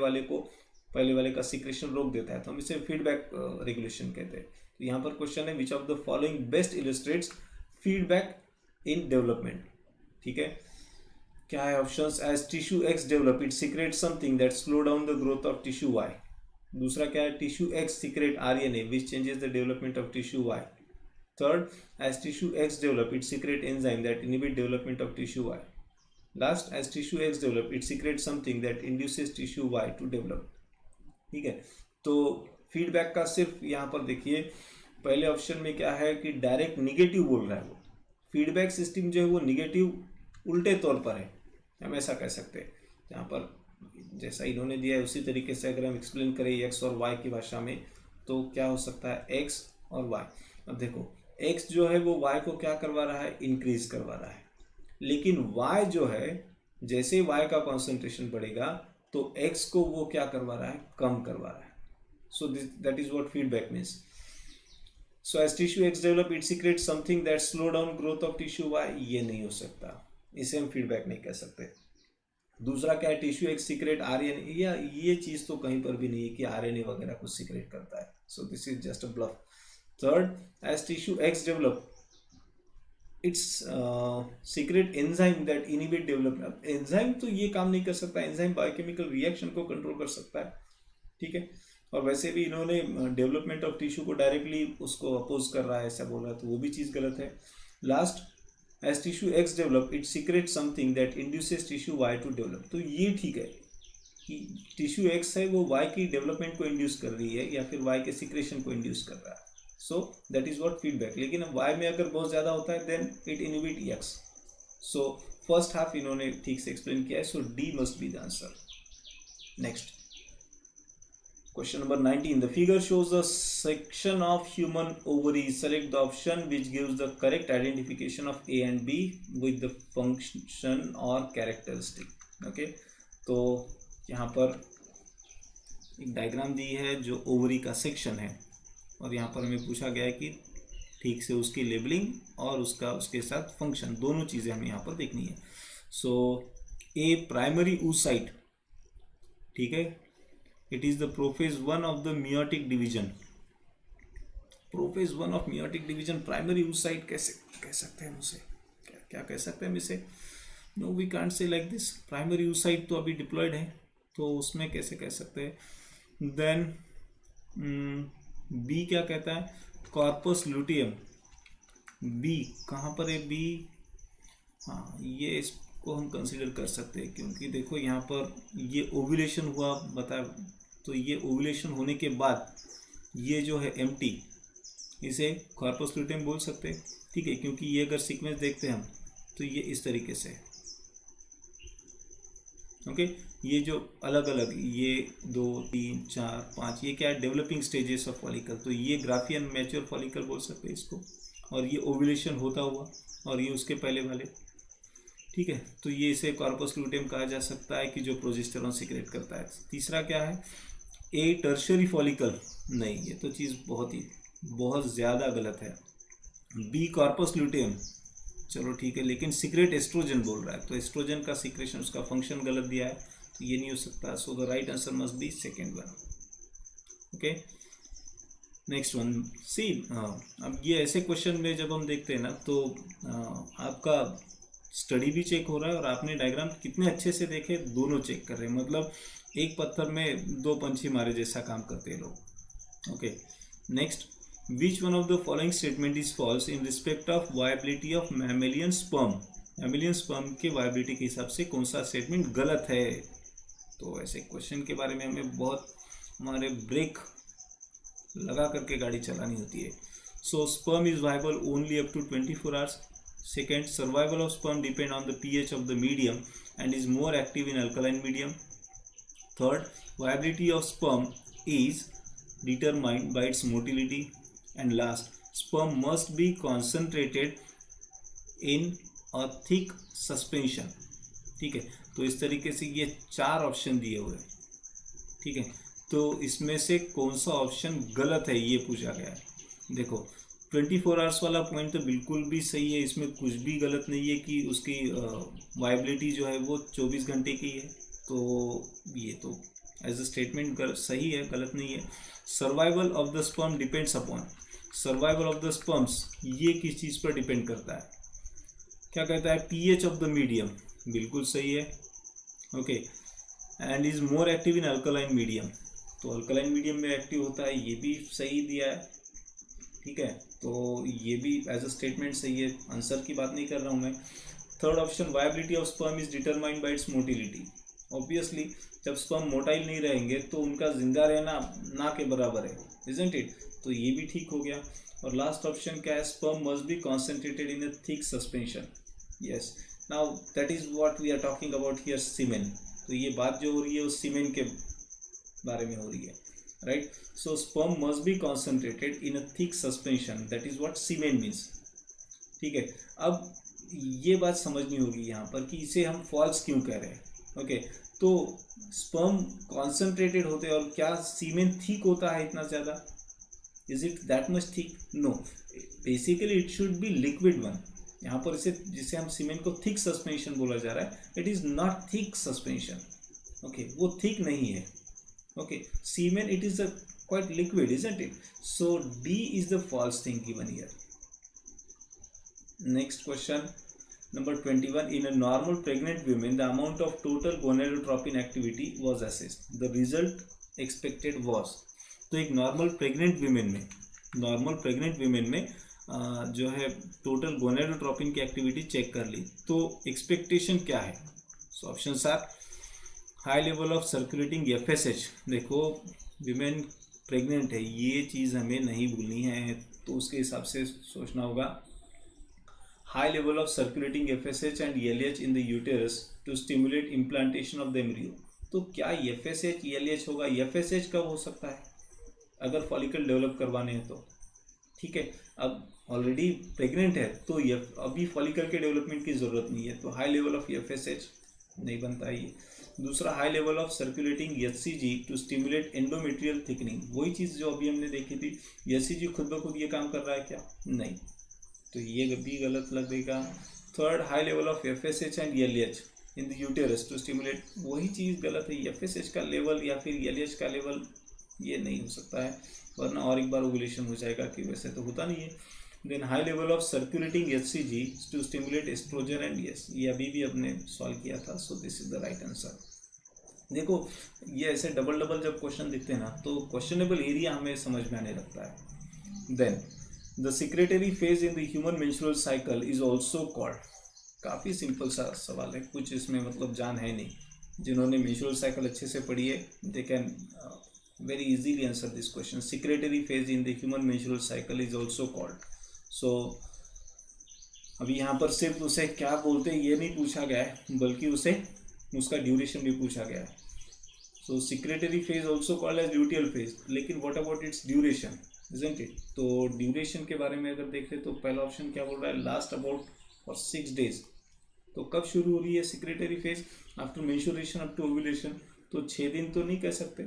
वाले का सिक्रेशन रोक देता है, तो हम इसे फीडबैक रेगुलेशन कहते हैं. तो यहाँ पर क्वेश्चन है which of the following best illustrates feedback in development. ठीक है, क्या है options? As tissue X develop it secrete something that slow down the growth of tissue Y. दूसरा क्या है? Tissue X secrete RNA which changes the development of tissue Y. Third, as tissue X develop it secrete enzyme that inhibit development of tissue Y. Last, as tissue X develop it secrete something that induces tissue Y to develop. ठीक है, तो feedback का सिर्फ यहाँ पर देखिए पहले option में क्या है कि डायरेक्ट निगेटिव बोल रहा है वो. फीडबैक सिस्टम जो है वो निगेटिव उल्टे तौर पर है, हम ऐसा कह सकते हैं. यहाँ पर जैसा इन्होंने दिया है उसी तरीके से अगर हम एक्सप्लेन करें एक्स और वाई की भाषा में तो क्या हो सकता है? एक्स और वाई. अब देखो एक्स जो है वो वाई को क्या करवा रहा है? इंक्रीज करवा रहा है. लेकिन वाई जो है जैसे वाई का कॉन्सेंट्रेशन बढ़ेगा तो एक्स को वो क्या करवा रहा है? कम करवा रहा है. So that is what feedback means. So as tissue X develop it secrete something that slow down growth of tissue Y, ये नहीं हो सकता, इसे हम फीडबैक नहीं कह सकते. दूसरा क्या है? टिश्यू एक्स सीक्रेट आरएनए, या ये चीज तो कहीं पर भी नहीं है कि आरएनए वगैरह कुछ सीक्रेट करता है. So this is just a bluff. Third, as tissue X develop its secrete enzyme that inhibit development. Enzyme तो ये काम नहीं कर सकता, एंजाइम बायोकेमिकल रिएक्शन को कंट्रोल कर सकता है. ठीक है, और वैसे भी इन्होंने डेवलपमेंट ऑफ टिश्यू को डायरेक्टली उसको अपोज कर रहा है ऐसा बोल रहा है, तो वो भी चीज़ गलत है. Last, as tissue X develop it secrete something that induces tissue Y to develop. तो ये ठीक है कि टिश्यू एक्स है वो वाई की डेवलपमेंट को इंड्यूस कर रही है या फिर वाई के सिक्रेशन को इंड्यूस कर रहा है. So that is what feedback. लेकिन वाई में अगर बहुत ज़्यादा होता है then it inhibit X. So first half इन्होंने ठीक से एक्सप्लेन किया है, so D must be the answer. Next, question number 19. The figure shows a section of human ovaries. Select the option which gives the correct identification of A and B with the function or characteristic. Okay, तो यहाँ पर एक diagram दी है जो ovary का section है और यहाँ पर हमें पूछा गया है कि ठीक से उसकी लेबलिंग और उसके साथ फंक्शन दोनों चीज़ें हमें यहाँ पर देखनी है. सो ए प्राइमरी oocyte, ठीक है, it is the prophase 1 of the meiotic division. prophase 1 of meiotic division, primary oocyte कैसे कह सकते हैं हम उसे? क्या कह सकते हैं हम इसे? No, we can't say like this. primary oocyte तो अभी डिप्लॉयड है तो उसमें कैसे कह सकते हैं? देन बी क्या कहता है? Corpus luteum. बी कहाँ पर है? बी, हाँ, ये इसको हम कंसिडर कर सकते हैं क्योंकि देखो यहाँ पर ये ओव्यूलेशन हुआ बताया, तो ये ओव्यूलेशन होने के बाद ये जो है एम्प्टी, इसे कॉर्पस लुटियम बोल सकते हैं. ठीक है, क्योंकि ये अगर सीक्वेंस देखते हैं हम तो ये इस तरीके से. ओके, ये जो अलग अलग ये 2 3 4 5 ये क्या है? Developing stages of follicle. तो ये ग्राफियन मैच्योर फॉलिकल बोल सकते हैं इसको, और ये ओव्यूलेशन होता हुआ और ये उसके पहले वाले. ठीक है, तो ये इसे कॉर्पस लुटियम कहा जा सकता है कि जो प्रोजेस्टेरॉन सीक्रेट करता है. तीसरा क्या है? ए टर्शियरी फॉलिकल. नहीं, ये तो चीज़ बहुत ज़्यादा गलत है. बी कॉर्पस लुटियम, चलो ठीक है, लेकिन सीक्रेट एस्ट्रोजन बोल रहा है, तो एस्ट्रोजन का सीक्रेशन उसका फंक्शन गलत दिया है, तो ये नहीं हो सकता. So the right answer must be second one. Okay, next one. C अब ये ऐसे क्वेश्चन में जब हम देखते हैं ना तो आपका स्टडी भी चेक हो रहा है और आपने डायग्राम कितने अच्छे से देखे, दोनों चेक कर रहे हैं। मतलब एक पत्थर में दो पंछी मारे जैसा काम करते हैं लोग। Okay, next, which one of the following statement is falls in respect of viability of mammalian sperm. Mammalian sperm के वायबिलिटी के हिसाब से कौन सा स्टेटमेंट गलत है। तो ऐसे क्वेश्चन के बारे में हमें बहुत हमारे ब्रेक लगा करके गाड़ी चलानी होती है। So sperm is viable only up to 24 hours. Second, survival of sperm depend on the pH of the medium and is more active in alkaline medium. Third, viability of sperm is determined by its motility. And last, sperm must be concentrated in a thick suspension. ठीक है, तो इस तरीके से ये 4 option दिए हुए हैं। ठीक है, तो इसमें से कौन सा ऑप्शन गलत है ये पूछा गया है। देखो 24 आवर्स वाला पॉइंट तो बिल्कुल भी सही है, इसमें कुछ भी गलत नहीं है कि उसकी वाइबिलिटी जो है वो 24 घंटे की है। तो ये तो एज अ स्टेटमेंट सही है, गलत नहीं है। Survival of the sperm depends upon, survival of the sperms ये किस चीज़ पर डिपेंड करता है, क्या कहता है, पीएच ऑफ द मीडियम, बिल्कुल सही है। Okay, and is more active in alkaline medium, तो अल्कलाइन मीडियम में एक्टिव होता है, ये भी सही दिया है। ठीक है, तो ये भी एज अ स्टेटमेंट सही है, आंसर की बात नहीं कर रहा हूँ मैं। Third option, viability of sperm is determined by it's motility. Obviously जब स्पर्म मोटाइल नहीं रहेंगे तो उनका जिंदा रहना ना के बराबर है, इजंट इट, तो ये भी ठीक हो गया। और लास्ट ऑप्शन क्या है, sperm must be concentrated in a thick suspension. Yes, now that is what we are talking about here, semen. तो ये बात जो हो रही है वो सीमेन के बारे में हो रही है, right. So sperm must be concentrated in a thick suspension, that is what semen means. ठीक है, अब ये बात समझनी होगी यहाँ पर कि इसे हम फॉल्स क्यों कह रहे हैं। ओके, तो स्पर्म कॉन्सेंट्रेटेड होते हैं और क्या सीमेन थिक होता है इतना ज़्यादा, is it that much thick, no, basically it should be liquid one. यहाँ पर इसे जिसे हम सीमेन को थिक सस्पेंशन बोला जा रहा है, it is not thick suspension. Okay, वो थिक नहीं है। Okay, semen it is a quite liquid, isn't it. So D is the false thing given here. Next question Number 21. In a normal pregnant woman, the amount of total gonadotropin activity was assessed. The result expected was. तो एक normal pregnant women में जो है total gonadotropin की activity check कर ली, तो expectation क्या है। So options are, high level of circulating FSH. देखो वीमेन प्रेग्नेंट है, ये चीज़ हमें नहीं भूलनी है, तो उसके हिसाब से सोचना होगा। High level of circulating FSH and LH in the uterus to stimulate implantation of the embryo. तो क्या FSH LH होगा, FSH कब हो सकता है, अगर फॉलिकल डेवलप करवाने हैं तो। ठीक है, अब ऑलरेडी प्रेग्नेंट है तो अभी फॉलिकल के डेवलपमेंट की ज़रूरत नहीं है, तो हाई लेवल ऑफ FSH नहीं बनता है ये। दूसरा, high level of circulating HCG to stimulate endometrial thickening, वही चीज़ जो अभी हमने देखी थी। HCG खुद ब खुद ये काम कर रहा है क्या, नहीं, तो ये भी गलत लगेगा। Third, high level of FSH and LH in the uterus to stimulate, वही चीज़ गलत है। FSH का लेवल या फिर LH का लेवल ये नहीं हो सकता है, वरना और एक बार ओवुलेशन हो जाएगा, कि वैसे तो होता नहीं है। Then high level of circulating HCG to stimulate estrogen and yes, ये अभी भी हमने सॉल्व किया था। So this is the right answer. देखो ये ऐसे डबल डबल जब क्वेश्चन दिखते हैं ना, तो क्वेश्चनेबल एरिया हमें समझ में आने लगता है। Then the secretory phase in the human menstrual cycle is also called. काफ़ी सिंपल सा सवाल है, कुछ इसमें मतलब जान है नहीं। जिन्होंने मेंस्ट्रुअल साइकिल अच्छे से पढ़ी है, they can very easily answer this question. Secretory phase in the human menstrual cycle is also called. So अभी यहाँ पर सिर्फ उसे क्या बोलते हैं ये नहीं पूछा गया है, बल्कि उसे उसका ड्यूरेशन भी पूछा गया है। So secretory phase also called as luteal phase, लेकिन what about its duration, isn't it. तो ड्यूरेशन के बारे में अगर देखें तो पहला ऑप्शन क्या बोल रहा है, लास्ट अबाउट फॉर 6 days। तो कब शुरू हो रही है secretory phase, after menstruation up to ovulation, तो 6 दिन तो नहीं कह सकते,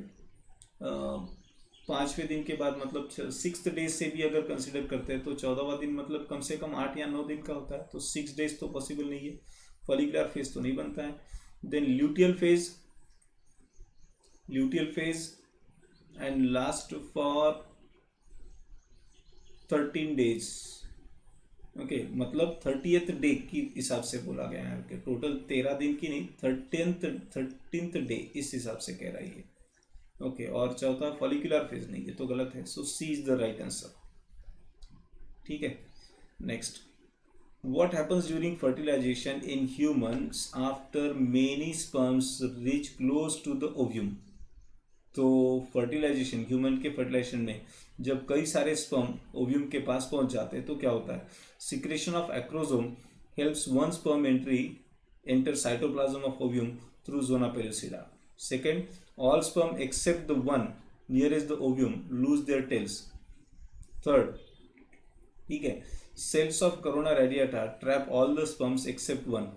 5वें दिन के बाद, मतलब 6th डे से भी अगर कंसिडर करते हैं तो 14वां दिन मतलब कम से कम 8 या 9 दिन का होता है, तो 6 days तो पॉसिबल नहीं है। फॉलिकुलर फेज तो नहीं बनता है। Then luteal phase and last for 13 days, okay मतलब 30th डे की हिसाब से बोला गया है कि टोटल 13 दिन की नहीं, 13th डे इस हिसाब से कह रही है। ओके और चौथा फॉलिकुलर फेज नहीं, ये तो गलत है, so C is the right answer. ठीक है, next, what happens during fertilization in humans after many sperms reach close to the ovum? तो फर्टिलाइजेशन, ह्यूमन के फर्टिलाइजेशन में जब कई सारे स्पर्म ओव्यूम के पास पहुंच जाते हैं तो क्या होता है? Secretion of acrosome helps one sperm enter cytoplasm of ovum through zona pellucida. Second, all sperm except the one nearest the ovum lose their tails. Third, ठीक है, cells of corona radiata trap all the sperms except one.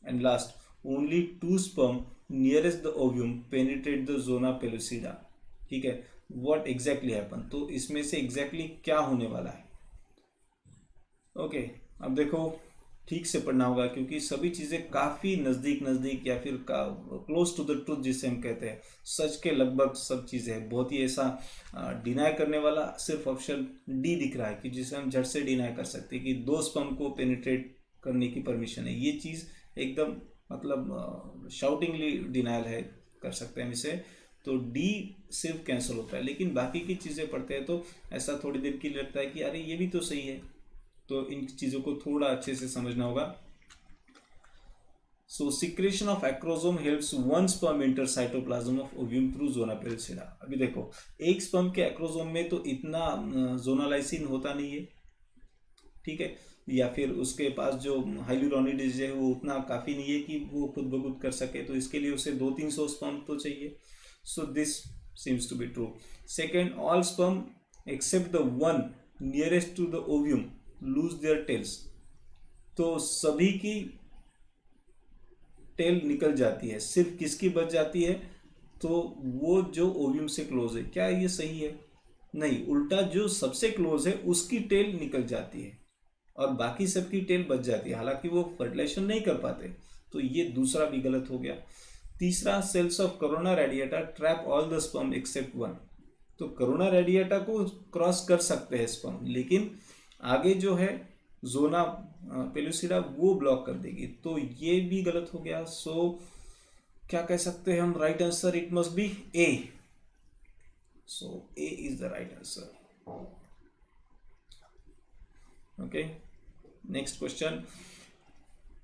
And last, only two sperm nearest the ovum penetrate the zona pellucida. ठीक है, what exactly happen? तो इसमें से exactly क्या होने वाला है? ओके अब देखो ठीक से पढ़ना होगा क्योंकि सभी चीज़ें काफ़ी नज़दीक नज़दीक या फिर क्लोज टू द ट्रूथ जिसे हम कहते हैं, सच के लगभग सब चीज़ें हैं। बहुत ही ऐसा डिनाई करने वाला सिर्फ ऑप्शन डी दिख रहा है कि जिसे हम झट से डिनाई कर सकते हैं कि दो स्पर्म को पेनिट्रेट करने की परमिशन है। ये चीज़ एकदम मतलब शाउटिंगली डिनाइल है, कर सकते हैं हम इसे। तो डी सिर्फ कैंसिल होता है, लेकिन बाकी की चीज़ें पढ़ते हैं तो ऐसा थोड़ी देर के लिए लगता है कि अरे ये भी तो सही है। तो इन चीज़ों को थोड़ा अच्छे से समझना होगा। So secretion of acrosome helps one sperm enter cytoplasm of ovum through zona pellucida. अभी देखो एक स्पर्म के एक्रोसोम में तो इतना जोनालाइसिन होता नहीं है, ठीक है, या फिर उसके पास जो हाइलुरोनिडेज है वो उतना काफ़ी नहीं है कि वो खुद ब खुद कर सके, तो इसके लिए उसे 200-300 स्पर्म तो चाहिए। So this seems to be true. Second, all sperm except the one nearest to the ovum lose their tails. तो सभी की टेल निकल जाती है, सिर्फ किसकी बच जाती है? तो वो जो ओव्यूम से क्लोज है। क्या ये सही है? नहीं, उल्टा जो सबसे क्लोज है उसकी टेल निकल जाती है और बाकी सबकी टेल बच जाती है, हालांकि वो फर्टिलाइजेशन नहीं कर पाते। तो ये दूसरा भी गलत हो गया। तीसरा, cells of corona radiata trap all the sperm except one. तो कोरोना रेडिएटा को क्रॉस कर सकते हैं स्पर्म, लेकिन आगे जो है जोना पेलुसिडा वो ब्लॉक कर देगी, तो ये भी गलत हो गया। सो क्या कह सकते हैं हम? Right answer it must be A. So A is the right answer. Okay, next question,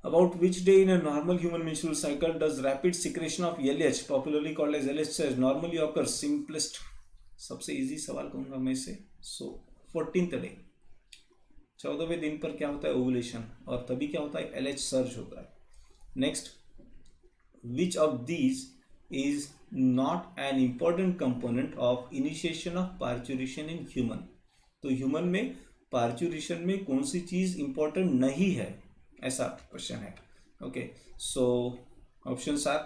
about which day in a normal human menstrual cycle does rapid secretion of LH, popularly called as LH, normally occurs? Simplest, सबसे easy सवाल कहूंगा मैं इसे। सो 14th day, 14वें दिन पर क्या होता है? ओवुलेशन, और तभी क्या होता है? LH सर्ज होता है। Next, which of these is not an important component of initiation of parturition in human? तो ह्यूमन में पार्चुरेशन में कौन सी चीज इंपॉर्टेंट नहीं है, ऐसा क्वेश्चन है। Okay, so options are,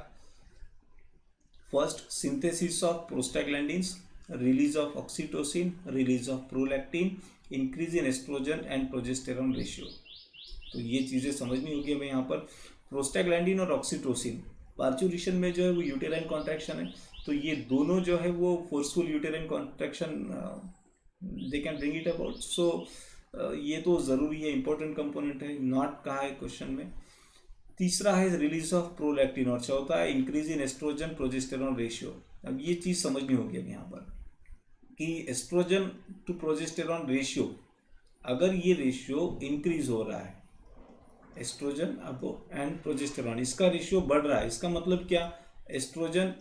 first, synthesis of prostaglandins, release of oxytocin, release of prolactin, increase in estrogen and progesterone ratio. तो ये चीज़ें समझनी होगी हमें यहाँ पर। प्रोस्टाग्लैंडिन और ऑक्सीटोसिन पार्चुरेशन में जो है वो यूटेराइन कॉन्ट्रैक्शन है, तो ये दोनों जो है वो forceful uterine contraction they can bring it about. So ये तो ज़रूरी है, इंपॉर्टेंट कंपोनेंट है। नॉट कहा है क्वेश्चन में। तीसरा है रिलीज ऑफ प्रोलैक्टिन और चौथा है increase in estrogen progesterone ratio. अब ये चीज़ समझनी होगी अब यहाँ पर कि एस्ट्रोजन टू प्रोजेस्टेरॉन रेशियो, अगर ये रेशियो इंक्रीज हो रहा है, एस्ट्रोजन अब एंड प्रोजेस्टेरॉन, इसका रेशियो बढ़ रहा है, इसका मतलब क्या? Estrogen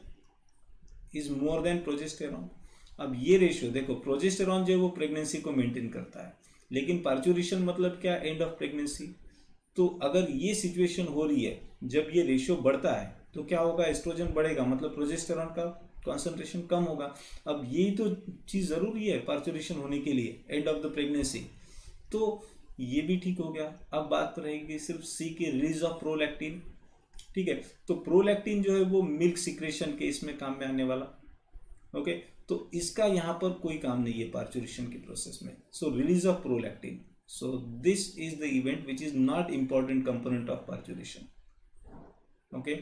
is more than progesterone. अब ये रेशियो देखो, प्रोजेस्टेरॉन जो है वो प्रेगनेंसी को मेंटेन करता है, लेकिन पार्चुरेशन मतलब क्या? End of pregnancy. तो अगर ये सिचुएशन हो रही है, जब ये रेशियो बढ़ता है तो क्या होगा? एस्ट्रोजन बढ़ेगा, मतलब प्रोजेस्टेरॉन का कॉन्सेंट्रेशन कम होगा। अब यही तो चीज़ ज़रूरी है पार्चुरेशन होने के लिए, एंड ऑफ द प्रेगनेंसी। तो ये भी ठीक हो गया। अब बात रहेगी सिर्फ सी की, रिलीज ऑफ प्रोलैक्टिन। ठीक है, तो प्रोलैक्टिन जो है वो मिल्क सिक्रेशन के इसमें काम में आने वाला। ओके, तो इसका यहाँ पर कोई काम नहीं है पार्चुरेशन के प्रोसेस में। So release of prolactin, so this is the event which is not important component of parturition. Okay,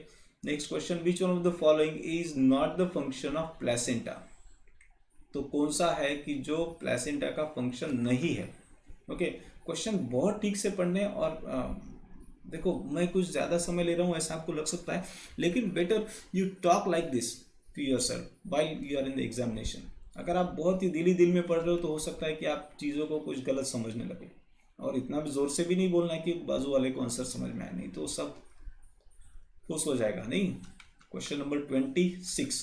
next question, which one of the following is not the function of placenta? तो कौन सा है कि जो placenta का function नहीं है? Okay, question बहुत ठीक से पढ़ने और देखो मैं कुछ ज़्यादा समय ले रहा हूँ ऐसा आपको लग सकता है, लेकिन better you talk like this to yourself while you are in the examination. अगर आप बहुत ही दिल में पढ़ रहे हो तो हो सकता है कि आप चीज़ों को कुछ गलत समझने लगे, और इतना भी ज़ोर से भी नहीं बोलना है कि बाजू वाले को आंसर समझ में आए, नहीं तो सब खुश हो जाएगा। नहीं। Question number 26,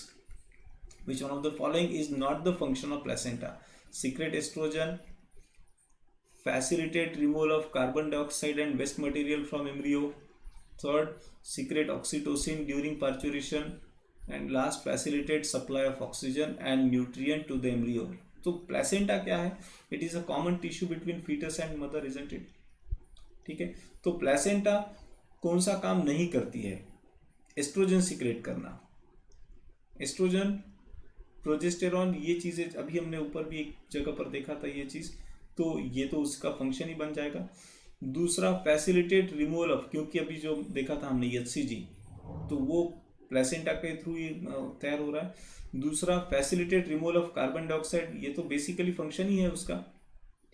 which one of the following is not the function of placenta? Secret estrogen, facilitate removal of carbon dioxide and waste material from embryo. Third, secret oxytocin during parturition. And last, facilitate supply of oxygen and nutrient to the embryo. तो placenta क्या है? It is a common tissue between fetus and mother, isn't it? ठीक है, तो placenta कौन सा काम नहीं करती है? एस्ट्रोजन सिक्रेट करना, एस्ट्रोजन, प्रोजेस्टेरॉन, ये चीज़ें अभी हमने ऊपर भी एक जगह पर देखा था ये चीज़, तो ये तो उसका फंक्शन ही बन जाएगा। दूसरा, फैसिलिटेट रिमूवल ऑफ, क्योंकि अभी जो देखा था हमने HCG, तो वो प्लेसेंटा के थ्रू ही तैयार हो रहा है। दूसरा, facilitate removal of carbon dioxide, ये तो बेसिकली फंक्शन ही है उसका।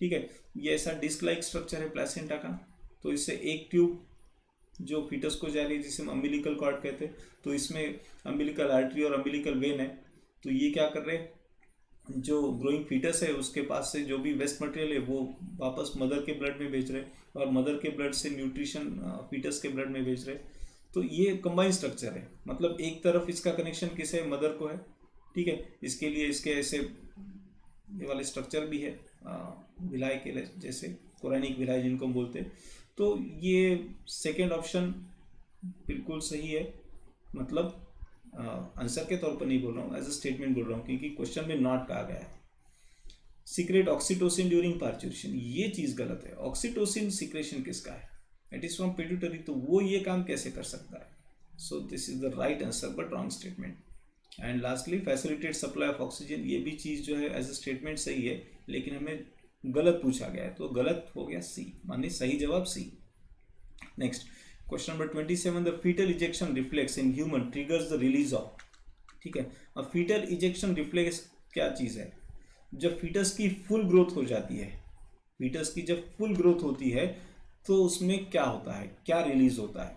ठीक है, ये ऐसा डिस्क लाइक स्ट्रक्चर है प्लेसेंटा का, तो इससे एक ट्यूब जो फीटस को जा रही है जिसे हम अम्बिलिकल कॉर्ड कहते हैं, तो इसमें अम्बिलिकल आर्टरी और अम्बिलिकल वेन है, तो ये क्या कर रहे हैं, जो ग्रोइंग फीटस है उसके पास से जो भी वेस्ट मटेरियल है वो वापस मदर के ब्लड में भेज रहे, और मदर के ब्लड से न्यूट्रिशन फीटस के ब्लड में भेज रहे। तो ये कंबाइंड स्ट्रक्चर है, मतलब एक तरफ इसका कनेक्शन किसे, मदर को है। ठीक है, इसके लिए इसके ऐसे ये वाले स्ट्रक्चर भी है, विलाय के जैसे कोरैनिक विलाय जिनको हम बोलते हैं। तो ये सेकेंड ऑप्शन बिल्कुल सही है, मतलब आंसर के तौर पर नहीं बोल रहा हूँ, एज अ स्टेटमेंट बोल रहा हूँ, क्योंकि क्वेश्चन में नॉट कहा गया है। सीक्रेट ऑक्सीटोसिन ड्यूरिंग पार्चुरेशन, ये चीज़ गलत है। ऑक्सीटोसिन सीक्रेशन किसका है? इट इज फ्रॉम पिट्यूटरी, तो वो ये काम कैसे कर सकता है? So this is the right answer but wrong statement. And lastly, facilitate supply of oxygen, ये भी चीज़ जो है एज अ स्टेटमेंट सही है, लेकिन हमें गलत पूछा गया है, तो गलत हो गया सी, माने सही जवाब सी। Next, question number 27, the foetal ejection reflex in human triggers the release of. ठीक है, अब फीटल इजेक्शन रिफ्लेक्स क्या चीज़ है? जब फीटस की फुल ग्रोथ हो जाती है, फीटस की जब फुल ग्रोथ होती है तो उसमें क्या होता है, क्या रिलीज होता है?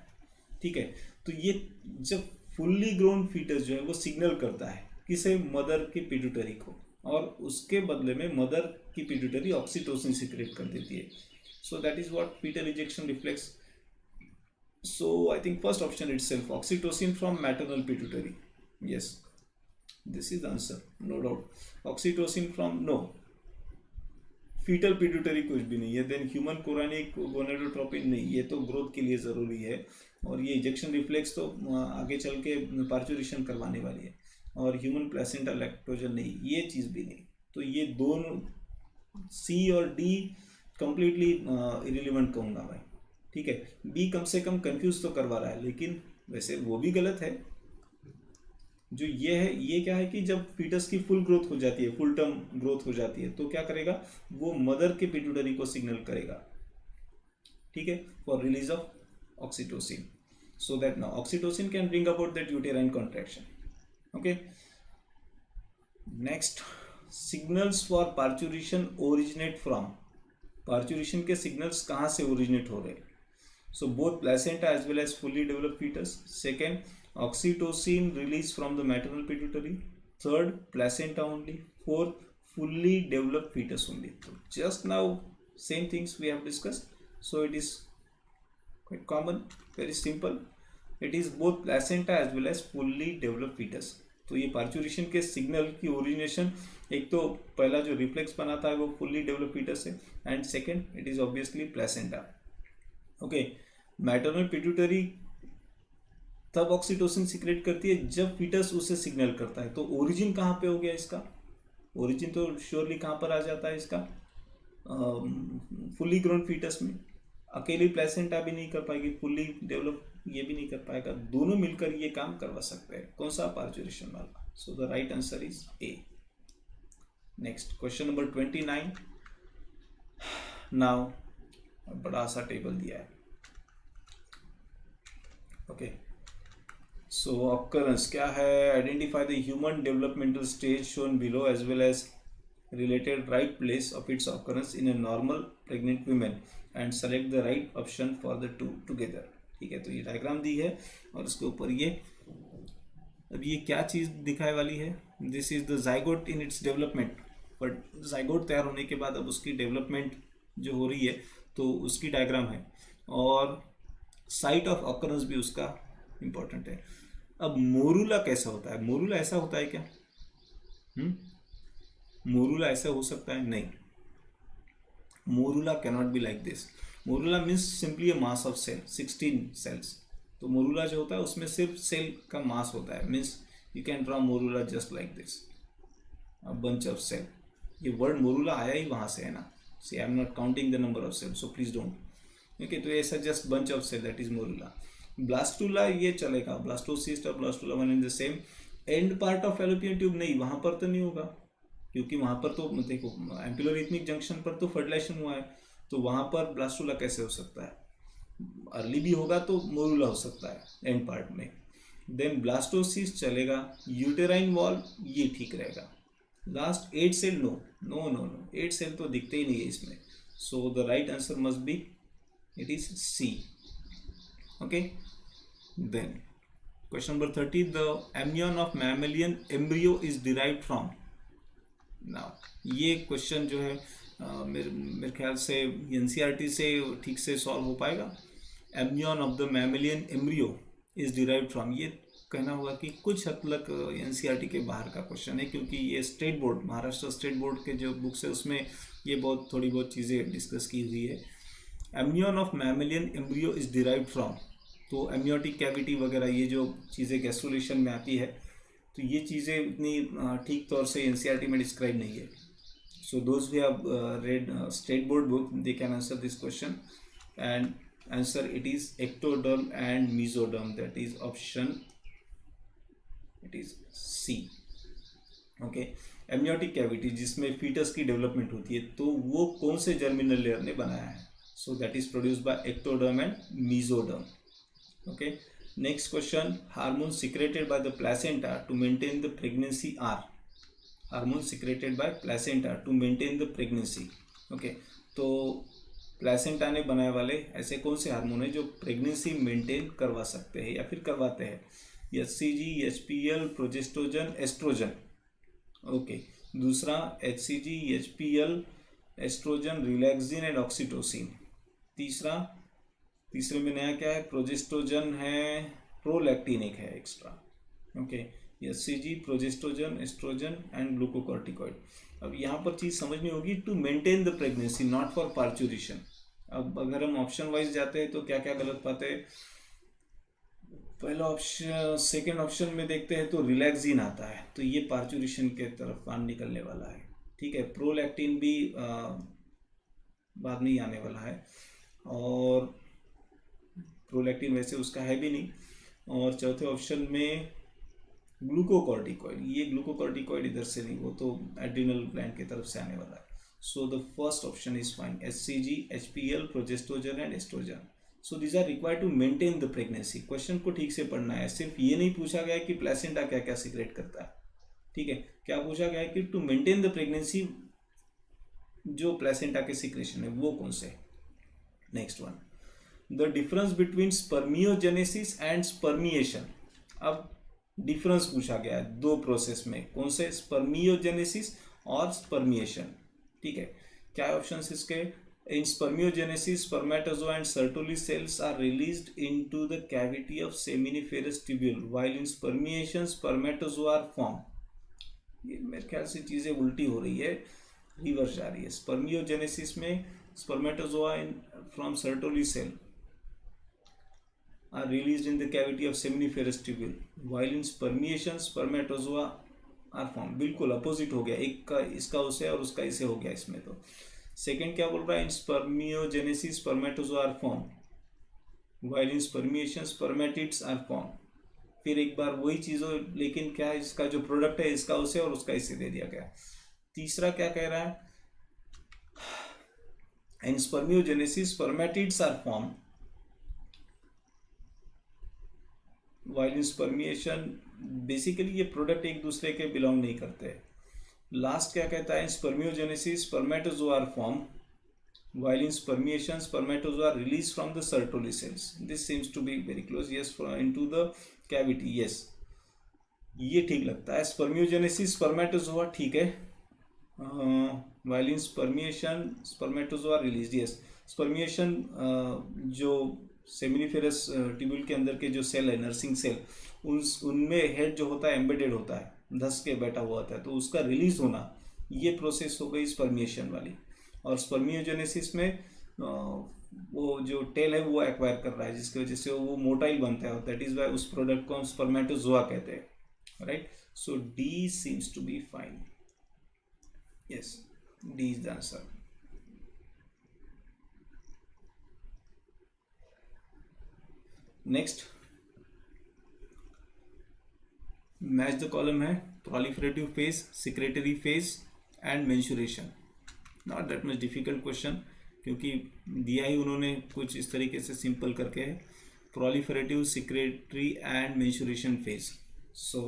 ठीक है, तो ये जब फुल्ली ग्रोन फीटस जो है वो सिग्नल करता है किसे, मदर की पिट्यूटरी को, और उसके बदले में मदर की पिट्यूटरी ऑक्सीटोसिन सिक्रेट कर देती है। So that is what fetal ejection reflex. So I think first option itself, oxytocin from maternal pituitary. Yes, this is the answer, no doubt. Oxytocin from, no, fetal pituitary कुछ भी नहीं है। Then human कोरानिक gonadotropin नहीं, ये तो growth के लिए ज़रूरी है, और ये इजेक्शन रिफ्लेक्स तो आगे चल के पार्चुरेशन करवाने वाली है, और ह्यूमन प्लेसेंटा लैक्टोजन नहीं, ये चीज़ भी नहीं। तो ये दोनों C और D कंप्लीटली इरिलीवेंट कहूँगा भाई। ठीक है, बी कम से कम कंफ्यूज तो करवा रहा है, लेकिन वैसे वो भी गलत है। जो ये है, ये क्या है कि जब फीटस की फुल ग्रोथ हो जाती है, फुल टर्म ग्रोथ हो जाती है, तो क्या करेगा वो, मदर के पिट्यूटरी को सिग्नल करेगा। ठीक है, for release of oxytocin, so that now oxytocin can bring about that uterine contraction. Okay, next, signals for parturition originate from, parturition के सिग्नल्स कहाँ से ओरिजिनेट हो रहे हैं? So both placenta as well as fully developed fetus. Second, oxytocin released from the maternal pituitary. Third, placenta only. Fourth, fully developed fetus only. So just now same things we have discussed. So it is quite common, very simple. It is both placenta as well as fully developed fetus. तो ये parturition के signal की origination, एक तो पहला जो reflex बनाता है वो फुल्ली डेवलप फीटस है, and second it is obviously placenta. Okay, maternal pituitary तब ऑक्सीटोसिन सिक्रेट करती है जब फीटस उसे सिग्नल करता है। तो ओरिजिन कहाँ पे हो गया इसका? ओरिजिन तो श्योरली कहाँ पर आ जाता है इसका? फुल्ली ग्रोन फीटस में। अकेली प्लेसेंटा भी नहीं कर पाएगी, फुल्ली डेवलप ये भी नहीं कर पाएगा, दोनों मिलकर ये काम करवा सकते हैं। कौन सा? पार्चुरेशन वाला। सो the right answer is a. Next, question number 29। Now बड़ा सा टेबल दिया है। ओके, सो ऑकरेंस क्या है? Identify the human developmental stage shown below as well as related right place of its occurrence in a normal pregnant women and select the right option for the two together. ठीक है, तो ये diagram दी है और उसके ऊपर ये अब ये क्या चीज़ दिखाए वाली है, this is the zygote in its development. But zygote तैयार होने के बाद अब उसकी डेवलपमेंट जो हो रही है तो उसकी डायग्राम है और साइट ऑफ ऑकरेंस भी उसका इंपॉर्टेंट है। अब मोरूला कैसा होता है, मोरूला ऐसा होता है क्या? मोरूला ऐसा हो सकता है? नहीं, morula cannot be like this. Morula means simply a mass of cell, 16 cells. तो मोरूला जो होता है उसमें सिर्फ सेल का मास होता है, means you can draw morula just like this, a bunch of cell. ये वर्ड मोरूला आया ही वहाँ से है ना, see I am not counting the number of cell, so please don't. Okay, तो ऐसा just bunch of cell, that is morula. Blastula ये चलेगा, ब्लास्टोसिस्ट और blastula one in the same. End part of fallopian tube नहीं, वहाँ पर तो नहीं होगा क्योंकि वहाँ पर तो देखो एम्पिलोरिथमिक जंक्शन पर तो फर्टिलाइजेशन हुआ है, तो वहाँ पर ब्लास्टूला कैसे हो सकता है? अर्ली भी होगा तो मोरूला हो सकता है एंड पार्ट में। देन ब्लास्टोसिस्ट चलेगा, यूटेराइन वॉल ये ठीक रहेगा। Last 8 cell no no no no, 8 cell तो दिखते ही नहीं है इसमें, so the right answer must be it is C. Okay, then question number 30, the amnion of mammalian embryo is derived from. Now ये क्वेश्चन जो है मेरे ख्याल से एनसीईआरटी से ठीक से सॉल्व हो पाएगा। Amnion of the mammalian embryo is derived from, ये कहना होगा कि कुछ हद तक एनसीईआरटी के बाहर का क्वेश्चन है क्योंकि ये state board, Maharashtra state board के जो बुक्स है उसमें ये थोड़ी बहुत चीज़ें डिस्कस की हुई है। Amnion of mammalian embryo is derived from, तो एम्नियोटिक कैविटी वगैरह ये जो चीज़ें गैस्ट्रुलेशन में आती है, तो ये चीज़ें इतनी ठीक तौर से एनसीईआरटी में डिस्क्राइब नहीं है। So those we have read state board book, they can answer this question and answer it is ectoderm and mesoderm, that is option, it is C. Okay, amniotic cavity जिसमें fetus की development होती है, तो वो कौन से germinal layer ने बनाया है? So that is produced by ectoderm and mesoderm. Okay, next question, hormones secreted by the placenta to maintain the pregnancy are, hormones secreted by placenta to maintain the pregnancy। okay, तो placenta ने बनाए वाले ऐसे कौन से hormone है जो pregnancy maintain करवा सकते हैं या फिर करवाते हैं? HCG, HPL, progestogen, estrogen. Okay, दूसरा HCG, HPL, estrogen, relaxin and oxytocin. तीसरे में नया क्या है? प्रोजेस्ट्रोजन है, प्रोलैक्टिन एक है extra. Okay, HCG, progestogen, estrogen and glucocorticoid. अब यहाँ पर चीज़ समझनी होगी, to maintain the pregnancy not for parturition. अब अगर हम ऑप्शन वाइज जाते हैं तो क्या क्या गलत पाते हैं? पहला ऑप्शन, सेकेंड ऑप्शन में देखते हैं तो रिलैक्सिन आता है, तो ये पार्चुरेशन के तरफ पान निकलने वाला है। ठीक है, प्रोलैक्टिन भी बाद में ही आने वाला है और प्रोलैक्टिन वैसे उसका है भी नहीं। और चौथे ऑप्शन में ग्लूकोकॉर्टिकॉइड, ये ग्लूकोकॉर्टिकॉइड इधर से नहीं, वो तो एड्रिनल ग्लैंड की तरफ से आने वाला है। So the first option is fine, HCG, HPL, progestogen and estrogen. So these are required to maintain the pregnancy. Question को ठीक से पढ़ना है, सिर्फ ये नहीं पूछा गया है कि प्लेसेंटा क्या क्या सीक्रेट करता है। ठीक है, क्या पूछा गया है कि टू मेंटेन द प्रेगनेंसी जो प्लेसेंटा के सीक्रेशन है वो कौन से। Next one, the difference between spermiogenesis and spermiation. अब डिफरेंस पूछा गया है दो प्रोसेस में, कौन से? स्पर्मियोजेनेसिस और स्पर्मिएशन। ठीक है, क्या ऑप्शन इसके? In spermiogenesis spermatozoa and Sertoli cells are released into the cavity of seminiferous tubule, while in spermiation spermatozoa are form. ये मेरे ख्याल से चीजें उल्टी हो रही है, रिवर्स जा रही है। स्पर्मियोजेनेसिस में spermatozoa from Sertoli cell are released in the cavity of seminiferous tubule, while in spermiation spermatozoa are formed। बिल्कुल अपोजिट हो गया, एक का इसका उसे और उसका इसे हो गया इसमें। तो सेकंड क्या बोल रहा है? In spermiogenesis spermatozoa are form, while in spermiation spermatids are formed। फिर एक बार वही चीज़ हो, लेकिन क्या है, इसका जो प्रोडक्ट है इसका उसे और उसका इसे दे दिया गया। तीसरा क्या कह रहा है? In spermiogenesis spermatids are form, while in spermiation. Basically ये प्रोडक्ट एक दूसरे के बिलोंग नहीं करते, लास्ट क्या कहता है, spermiogenesis spermatozoa are form while in spermiation spermatozoa are released from the Sertoli cells. This seems to be very close. Yes, into the cavity. Yes, ये ठीक लगता है. स्पर्मियोजेनेसिस स्पर्मेटोजोआ ठीक है. while in spermiation spermatozoa released. Yes, spermiation जो seminiferous tubule के अंदर के जो सेल है, नर्सिंग सेल, उनमें हेड जो होता है एम्बेडेड होता है, धस के बैठा हुआ होता है, तो उसका रिलीज होना, ये प्रोसेस हो गई स्पर्मिएशन वाली. और स्पर्मियोजेनेसिस में वो जो टेल है वो एक्वायर कर रहा है, जिसकी वजह से वो मोटाइल बनता है. दैट इज वाई उस प्रोडक्ट को हम स्पर्मेटोजोआ कहते हैं. Right, so D seems to be fine. Yes, D is the answer. Next, match the column है proliferative phase, secretory phase and menstruation. Not that much difficult question, क्योंकि दिया ही उन्होंने कुछ इस तरीके से सिंपल करके है. Proliferative, secretory and menstruation phase. So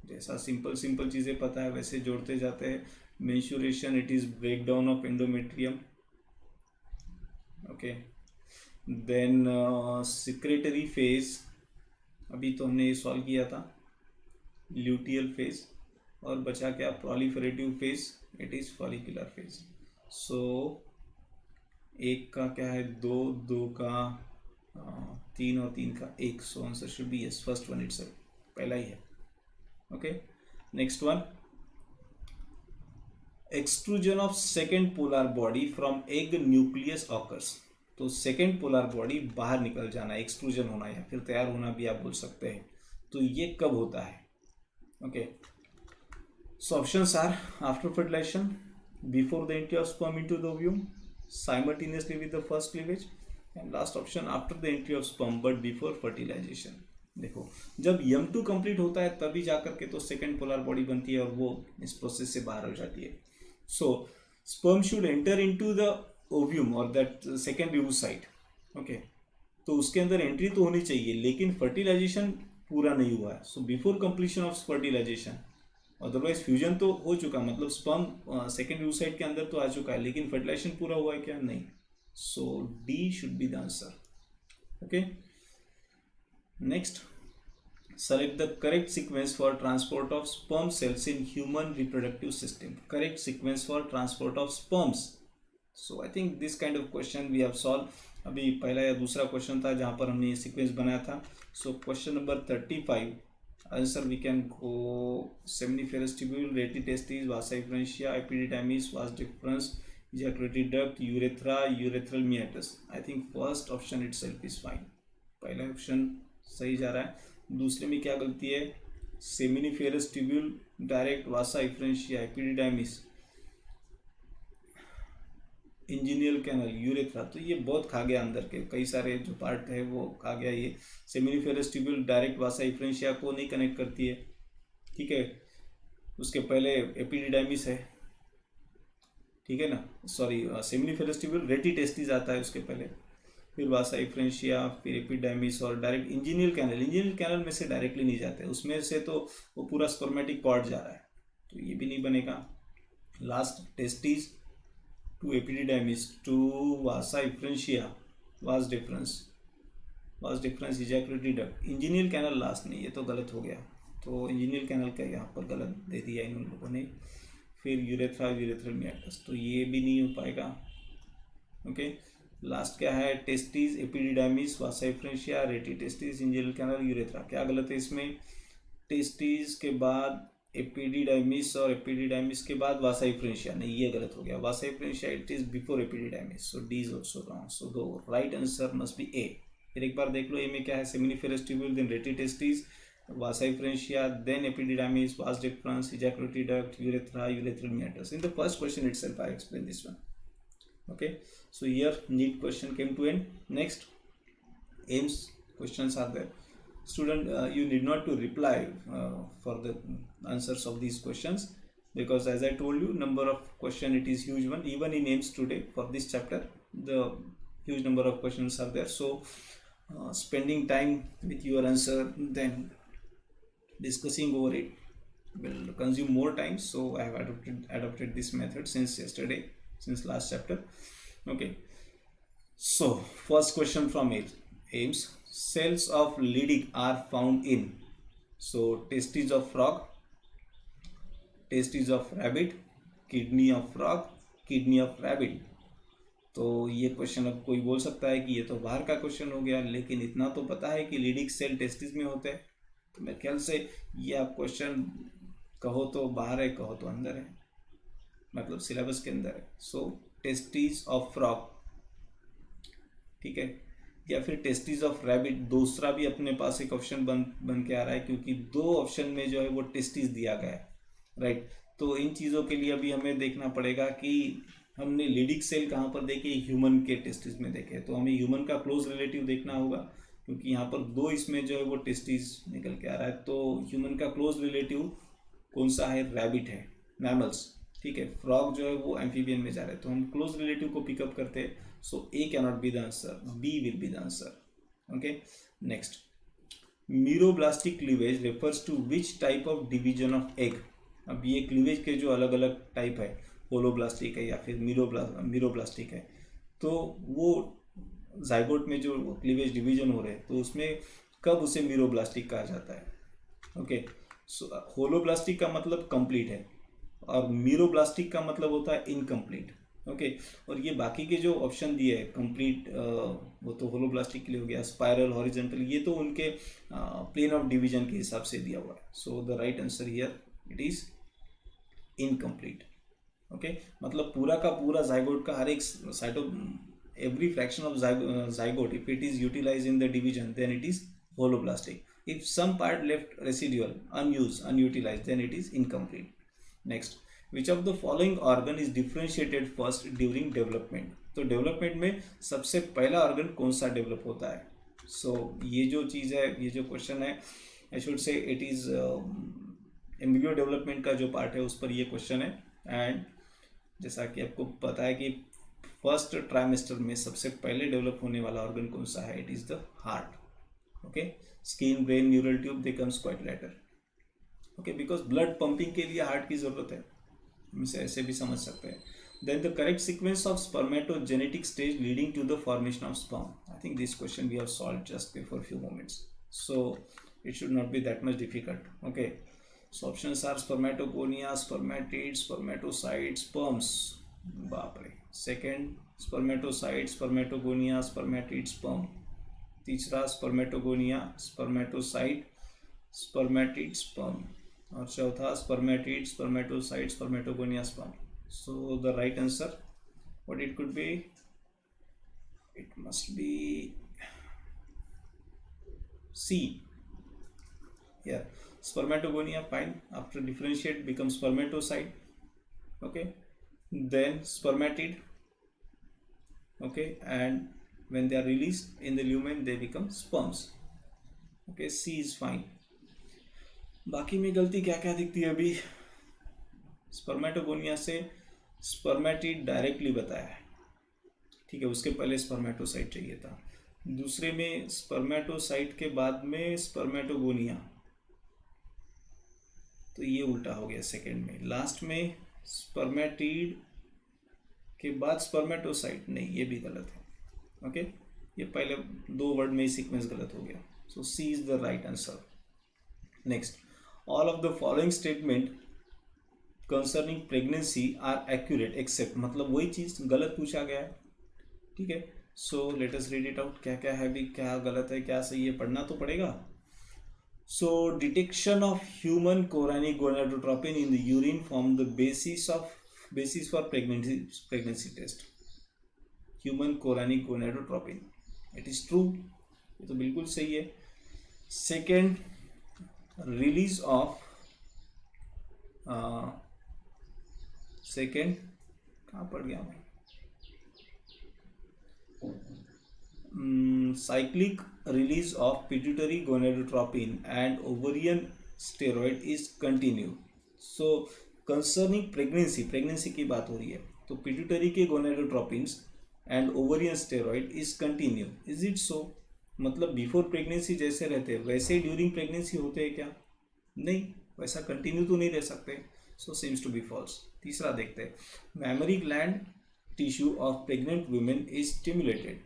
जैसा सिंपल चीज़ें पता है वैसे जोड़ते जाते हैं. Menstruation, it is break down of endometrium. Okay, then secretory phase अभी तो हमने ये सॉल्व किया था, ल्यूटियल फेज. और बचा क्या, proliferative phase, it is follicular phase. So एक का क्या है, दो का 3 और 3 का 1. So answer should B yes, first one it's पहला ही है. Okay, next one, extrusion of second polar body from egg nucleus occurs. तो सेकेंड पोलर बॉडी बाहर निकल जाना, एक्सट्रूजन होना या फिर तैयार होना भी आप बोल सकते हैं. तो ये कब होता है? Okay, so options are after fertilization, before the entry of sperm into the ovum, simultaneously with the first cleavage, and last option after the entry of sperm but before fertilization. देखो, जब M2 कंप्लीट होता है तभी जाकर के तो second polar body बनती है और वो इस प्रोसेस से बाहर हो जाती है. So sperm should enter into the ovum और दैट सेकेंड oocyte. ओके, तो उसके अंदर एंट्री तो होनी चाहिए, लेकिन फर्टिलाइजेशन पूरा नहीं हुआ है. So before completion of fertilization, otherwise fusion तो हो चुका, मतलब स्पर्म सेकेंड oocyte के अंदर तो आ चुका है, लेकिन फर्टिलाइजेशन पूरा हुआ है क्या? नहीं. So D should be the answer. Okay, next, select the correct sequence for transport of sperm cells in human reproductive system. Correct sequence for transport of sperms. So I think this kind of question we have solved. अभी पहला या दूसरा question था जहाँ पर हमने ये sequence बनाया था. So question number 35, answer we can go seminiferous tubule, rete testis, vasa differentia, epididymis, vas deferens, ejaculatory duct, urethra, urethral meatus. I think first option itself is fine. पहला ऑप्शन सही जा रहा है. दूसरे में क्या गलती है, seminiferous tubule, direct, vasa differentia, epididymis, inguinal canal, urethra. तो ये बहुत खा गया, अंदर के कई सारे जो पार्ट है वो खा गया. ये seminiferous tubule direct vasa differentia को नहीं कनेक्ट करती है. ठीक है, उसके पहले एपिडिडाइमिस है. ठीक है ना, sorry, seminiferous tubule rete testis आता है उसके पहले, फिर वासा डिफरेंशिया, फिर एपिडाइमिस और डायरेक्ट इंजीनियल कैनल. इंजीनियल कैनल में से डायरेक्टली नहीं जाते, उसमें से तो वो पूरा स्पर्मेटिक कॉर्ड जा रहा है, तो ये भी नहीं बनेगा. Last testis to epididymis to vasa differentia, vas deferens ejaculatory duct, inguinal canal last नहीं, ये तो गलत हो गया. तो इंजीनियल कैनल का यहाँ पर गलत दे दिया इन लोगों ने. फिर यूरेथ्रा, यूरेथ्रल मियाटस, तो ये भी नहीं हो पाएगा. ओके, लास्ट क्या है, टेस्टिस, एपिडिडाइमिस, वासा डिफरेंशिया, रेटी टेस्टिस, इंजीनियल कैनल, यूरेथ्रा. क्या गलत है इसमें, टेस्टिस के बाद एपिडिडाइमिस और एपिडिडाइमिस के बाद वासा डिफरेंशिया, नहीं ये गलत हो गया. Vasa differentia it is before epididymis, so D is also wrong. So the right answer must be A. फिर एक बार देख लो, ए में क्या है, seminiferous tubule, then rete testis, vasa differentia, then epididymis, vas deferens, ejaculatory duct, urethra, urethral meatus. In the first question itself I explained this one. Okay, so here NEET question came to end. Next, AIMS questions are there. Student, you need not to reply for the answers of these questions, because as I told you, number of question it is huge one. Even in AIMS today for this chapter, the huge number of questions are there. So spending time with your answer, then discussing over it, will consume more time, so I have adopted this method since yesterday, since last chapter. Okay, so first question from Ames. Cells of Leydig are found in, so testes of frog, testes of rabbit, kidney of frog, kidney of rabbit. तो ये question अब कोई बोल सकता है कि ये तो बाहर का क्वेश्चन हो गया, लेकिन इतना तो पता है कि लीडिक सेल टेस्टिस में होते हैं, तो मेरे ख्याल से ये आप क्वेश्चन कहो तो बाहर है, कहो तो अंदर है, मतलब सिलेबस के अंदर है. सो टेस्टिस ऑफ फ्रॉग, ठीक है, या फिर टेस्टिस ऑफ रैबिट. दूसरा भी अपने पास एक ऑप्शन बन के आ रहा है, क्योंकि दो ऑप्शन में जो है वो टेस्टिस दिया गया है, राइट. तो इन चीज़ों के लिए अभी हमें देखना पड़ेगा कि हमने लीडिक सेल कहाँ पर देखे, ह्यूमन के टेस्टिस में देखे, तो हमें ह्यूमन का क्लोज रिलेटिव देखना होगा, क्योंकि यहाँ पर दो इसमें जो है वो टेस्टिस निकल के आ रहा है. तो ह्यूमन का क्लोज रिलेटिव कौन सा है, रैबिट है, मैमल्स, ठीक है. फ्रॉग जो है वो एम्फीबियन में जा रहे हैं, तो हम क्लोज रिलेटिव को पिकअप करते हैं. So A can not be the answer, B will be the answer. Okay, next. Meroblastic cleavage refers to which type of division of egg. अब ये क्लीवेज के जो अलग अलग टाइप है, होलोब्लास्टिक है या फिर मीरोब्लास्टिक है, तो वो जाइगोट में जो क्लीवेज डिवीजन हो रहे हैं, तो उसमें कब उसे मीरोब्लास्टिक कहा जाता है. ओके, सो होलोब्लास्टिक का मतलब कंप्लीट है, और मीरोब्लास्टिक का मतलब होता है इनकम्प्लीट. ओके, और ये बाकी के जो ऑप्शन दिए है, कंप्लीट, वो तो होलोब्लास्टिक के लिए हो गया, स्पाइरल, हॉरिजॉन्टल, ये तो उनके प्लेन ऑफ डिवीजन के हिसाब से दिया हुआ है. So the right answer here it is incomplete. Okay, मतलब पूरा का पूरा जाइगोट का हर एक cyto, every fraction of zygote, if it is utilize in the division, then it is holoblastic. If some part left residual, unutilized, then it is incomplete. Next, which of the following organ is differentiated first during development. तो development में सबसे पहला organ कौन सा develop होता है. सो ये जो चीज़ है, ये जो क्वेश्चन है, आई शुड से इट इज़ एम्ब्रियो डेवलपमेंट का जो पार्ट है उस पर ये क्वेश्चन है. एंड जैसा कि आपको पता है कि फर्स्ट ट्राइमेस्टर में सबसे पहले डेवलप होने वाला ऑर्गन कौन सा है, it is the heart. Okay, skin, brain, neural tube, they comes quite later. Okay, because blood pumping के लिए हार्ट की ज़रूरत है, हम इसे ऐसे भी समझ सकते हैं. Then the correct sequence of spermatogenetic stage leading to the formation of sperm. I think this question we have solve just before few moments, so it should not be that much difficult. Okay, so options are spermatogonia, spermatids, spermatocytes, sperms. बाप रे. Second spermatocytes, spermatogonia, spermatids, sperm. तीसरा spermatogonia, spermatocyte, spermatids, sperm. और चौथा spermatids, spermatocytes, spermatogonia, sperm. So the right answer, what it could be? It must be C. Yeah. Spermatogonia, fine. After differentiate becomes spermatocyte. Okay, then spermatid. Okay, and when they are released in the lumen they become sperms. Okay, C is fine. बाकी में गलती क्या क्या दिखती है अभी. Spermatogonia से spermatid directly बताया है, ठीक है, उसके पहले स्पर्मेटोसाइट चाहिए था. दूसरे में स्पर्मेटोसाइट के बाद में स्पर्मेटोगोनिया, तो ये उल्टा हो गया. सेकंड में, लास्ट में स्पर्मेटिड के बाद स्पर्मेटोसाइट, नहीं ये भी गलत है. ओके, ये पहले दो वर्ड में ही सीक्वेंस गलत हो गया. So C is the right answer. Next, all of the following statement concerning pregnancy are accurate except, मतलब वही चीज़ गलत पूछा गया है, ठीक है. So let us read it out. क्या क्या है भी, क्या गलत है क्या सही है, पढ़ना तो पड़ेगा. So detection of human chorionic gonadotropin in the urine form the basis for pregnancy test. Human chorionic gonadotropin, it is true, ये तो बिल्कुल सही है. Second, release of second कहाँ पढ़ गया मैं, cyclic release of pituitary gonadotropin and ovarian steroid is continued. So concerning pregnancy की बात हो रही है, तो pituitary के gonadotropins and ovarian steroid is continue. Is it so? मतलब बिफोर प्रेगनेंसी जैसे रहते हैं वैसे ड्यूरिंग प्रेगनेंसी होते हैं क्या? नहीं, वैसा कंटिन्यू तो नहीं रह सकते, so seems to be false. तीसरा देखते हैं, mammary gland tissue of pregnant women is stimulated.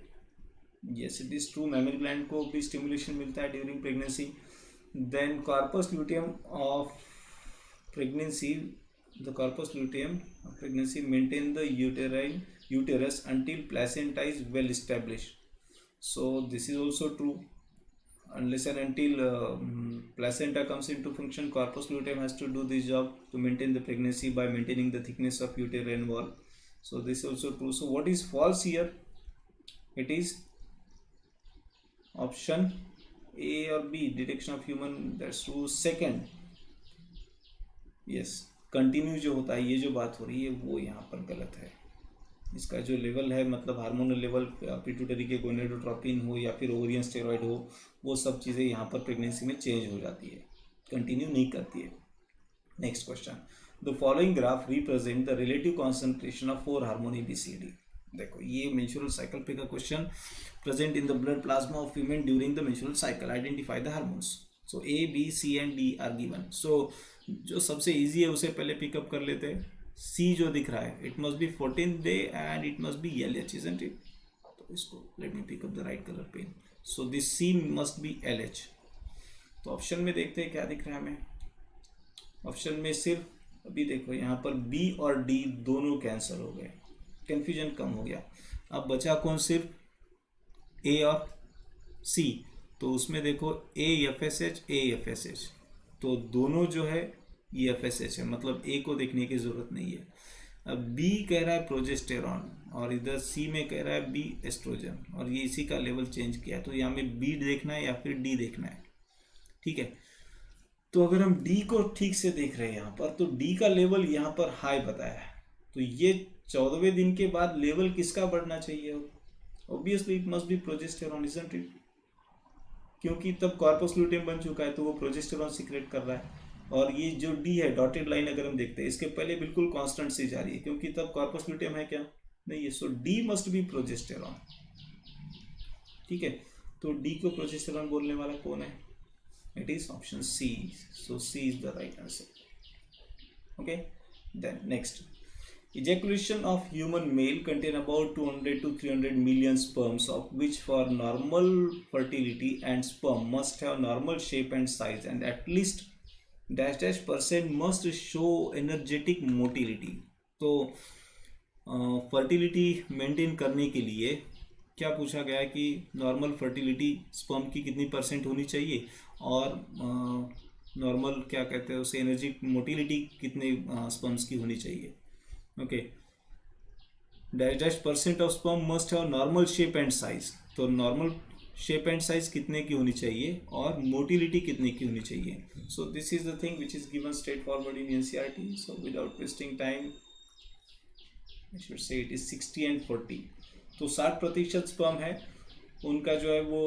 Yes it is true, mammary gland को भी स्टिमुलेशन मिलता है during pregnancy. Then corpus luteum of pregnancy, the corpus luteum of pregnancy maintain the uterus until placenta is well established. So this is also true. Unless and until placenta comes into function, corpus luteum has to do this job to maintain the pregnancy by maintaining the thickness of uterine wall. So this is also true. So what is false here? It is option A or B, detection of human, that's true. Second, yes, continue जो होता है, ये जो बात हो रही है वो यहाँ पर गलत है। इसका जो लेवल है, मतलब हार्मोनल लेवल, पिट्यूटरी के गोनेडोट्रोपिन हो या फिर ओवरियन स्टेरॉइड हो, वो सब चीज़ें यहाँ पर प्रेगनेंसी में चेंज हो जाती है, कंटिन्यू नहीं करती है। Next question, the following graph represent the relative concentration of 4 hormone ABCD। देखो ये मेंस्ट्रुअल साइकिल पे का question, present in the blood plasma of women during the menstrual cycle, identify the hormones. So A, B, C and D are given. So जो सबसे easy है उसे पहले pickup कर लेते हैं। C जो दिख रहा है, it must be 14th day and it must be LH, isn't it? तो इसको let me pick up the right colour pen. So this C must be LH। तो ऑप्शन में देखते हैं क्या दिख रहा है हमें। ऑप्शन में सिर्फ अभी देखो यहाँ पर B और D दोनों कैंसिल हो गए, कंफ्यूजन कम हो गया। अब बचा कौन, सिर्फ A और C। तो उसमें देखो AFSH, AFSH, तो दोनों जो है EFSH है, मतलब A को देखने की जरूरत नहीं है। अब B कह रहा है प्रोजेस्टेरॉन और इधर C में कह रहा है B एस्ट्रोजन, और ये इसी का लेवल चेंज किया है, तो यहाँ में B देखना है या फिर D देखना है, ठीक है। तो अगर हम D को ठीक से देख रहे हैं यहाँ पर, तो D का लेवल यहाँ पर हाई बताया है, तो ये 14वें दिन के बाद लेवल किसका बढ़ना चाहिए? Obviously it must B progesterone, isn't it? क्योंकि तब कॉर्पस ल्यूटियम बन चुका है, तो वो प्रोजेस्टेरॉन सीक्रेट कर रहा है। और ये जो D है, डॉटेड लाइन अगर हम देखते हैं, इसके पहले बिल्कुल कांस्टेंट से जा रही है, क्योंकि तब कॉर्पस ल्यूटियम है क्या, नहीं है। सो D मस्ट बी प्रोजेस्टेरॉन, ठीक है। तो D को प्रोजेस्टेरॉन बोलने वाला कौन है? It is option C। So C is the right answer. Okay, then next, ejaculation of human male contain about 200 to 300 million sperms, of which for normal fertility and sperm must have normal shape and size, and at least dash dash % must show energetic motility। तो fertility maintain करने के लिए क्या पूछा गया है कि normal fertility sperm की कितनी % होनी चाहिए, और नॉर्मल क्या कहते हैं उसे, एनर्जी मोटिलिटी कितने स्पर्म्स की होनी चाहिए। Okay, dash dash % of sperm must have normal shape and size, तो नॉर्मल शेप एंड साइज कितने की होनी चाहिए और मोटिलिटी कितने की होनी चाहिए। So this is the thing which is given straight forward in NCERT। So without wasting time I should से इट इज 60 and 40। तो 60% स्पर्म है उनका जो है वो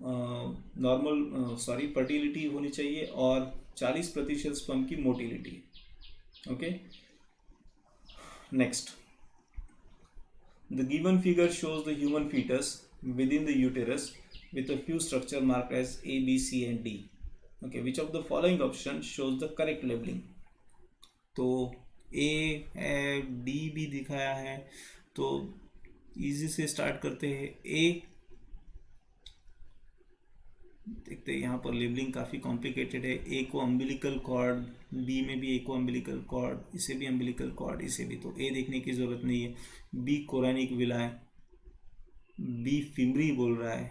नॉर्मल फर्टिलिटी होनी चाहिए, और 40% स्पर्म की motility. Okay, next, the given figure shows the human fetus within the uterus with a few structure marked as A, B, C and D. Okay, which of the following option shows the correct labeling? तो A है, D भी दिखाया है, तो easy से start करते हैं। A देखते हैं, यहाँ पर लेबलिंग काफ़ी कॉम्प्लिकेटेड है। ए को अम्बिलिकल कॉर्ड, बी में भी ए को अम्बिलिकल कॉर्ड, इसे भी अम्बिलिकल कॉर्ड, इसे भी, तो ए देखने की ज़रूरत नहीं है। बी कोरानिक विलाय, बी फिमरी बोल रहा है,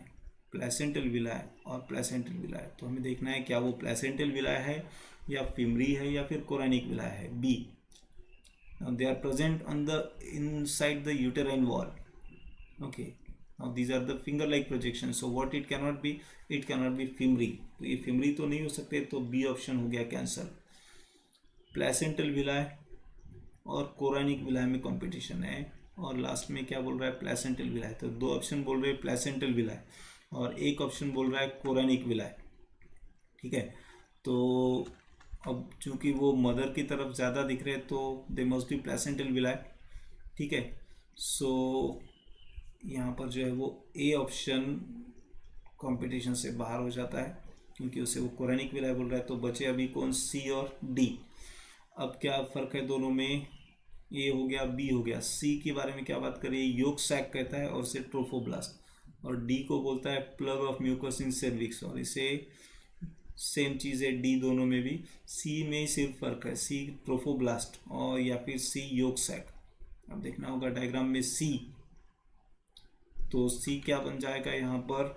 प्लेसेंटल विलाय और प्लेसेंटल विलाय, तो हमें देखना है क्या वो प्लेसेंटल विलाय है या फिमरी है या फिर कोरानिक विलाय है। B, they are present on the inside the uterine wall. Okay, now these are the finger like projections, so what it cannot be, it cannot be fimbria, तो ये fimbria तो नहीं हो सकते, तो बी ऑप्शन हो गया कैंसर। प्लेसेंटल विलाय और कोरानिक विलाय में कंपटीशन है, और लास्ट में क्या बोल रहा है, प्लेसेंटल विलाय, तो 2 ऑप्शन बोल रहे हैं प्लेसेंटल विलाय और 1 ऑप्शन बोल रहा है कोरानिक विलाय, ठीक है। तो अब चूंकि वो मदर की तरफ ज़्यादा दिख रहे हैं, तो दे मस्ट बी प्लेसेंटल विलाय, ठीक है। सो यहाँ पर जो है वो ए ऑप्शन कंपटीशन से बाहर हो जाता है, क्योंकि उसे वो कोरैनिक विलाय बोल रहा है। तो बचे अभी कौन, सी और डी। अब क्या फ़र्क है दोनों में, ए हो गया बी हो गया। सी के बारे में क्या बात करिए, योग सैक कहता है और इसे ट्रोफोब्लास्ट, और डी को बोलता है plug of mucus in cervix, और इसे सेम चीज़ है डी दोनों में भी। सी में ही सिर्फ फर्क है, सी ट्रोफोब्लास्ट और या फिर सी योग सैक। अब देखना होगा डायग्राम में सी, तो सी क्या बन जाएगा यहाँ पर,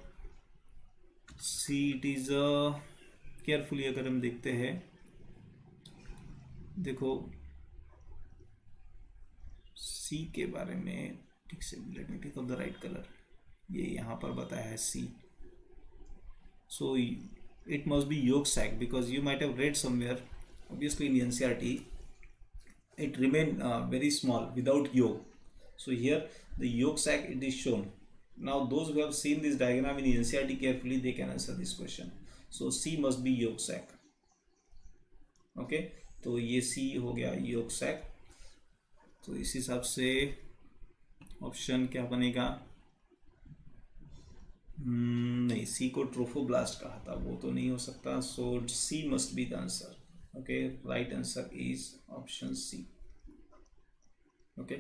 सी इट इज केयरफुली अगर हम देखते हैं, देखो सी के बारे में ठीक से, let me take of the right colour, ये यहाँ पर बताया है सी। सो it must be yolk sac because you might have read somewhere, obviously in NCERT it remain very small without yolk. So here the yolk sac it is shown. Now those who have seen this diagram in NCERT carefully, they can answer this question. So C must be yolk sac. Okay, तो ये C हो गया yolk sac। तो इस हिसाब से option क्या बनेगा, नहीं, सी को ट्रोफोब्लास्ट कहा था, वो तो नहीं हो सकता। So C must be the answer. Okay, right answer is option C. Okay,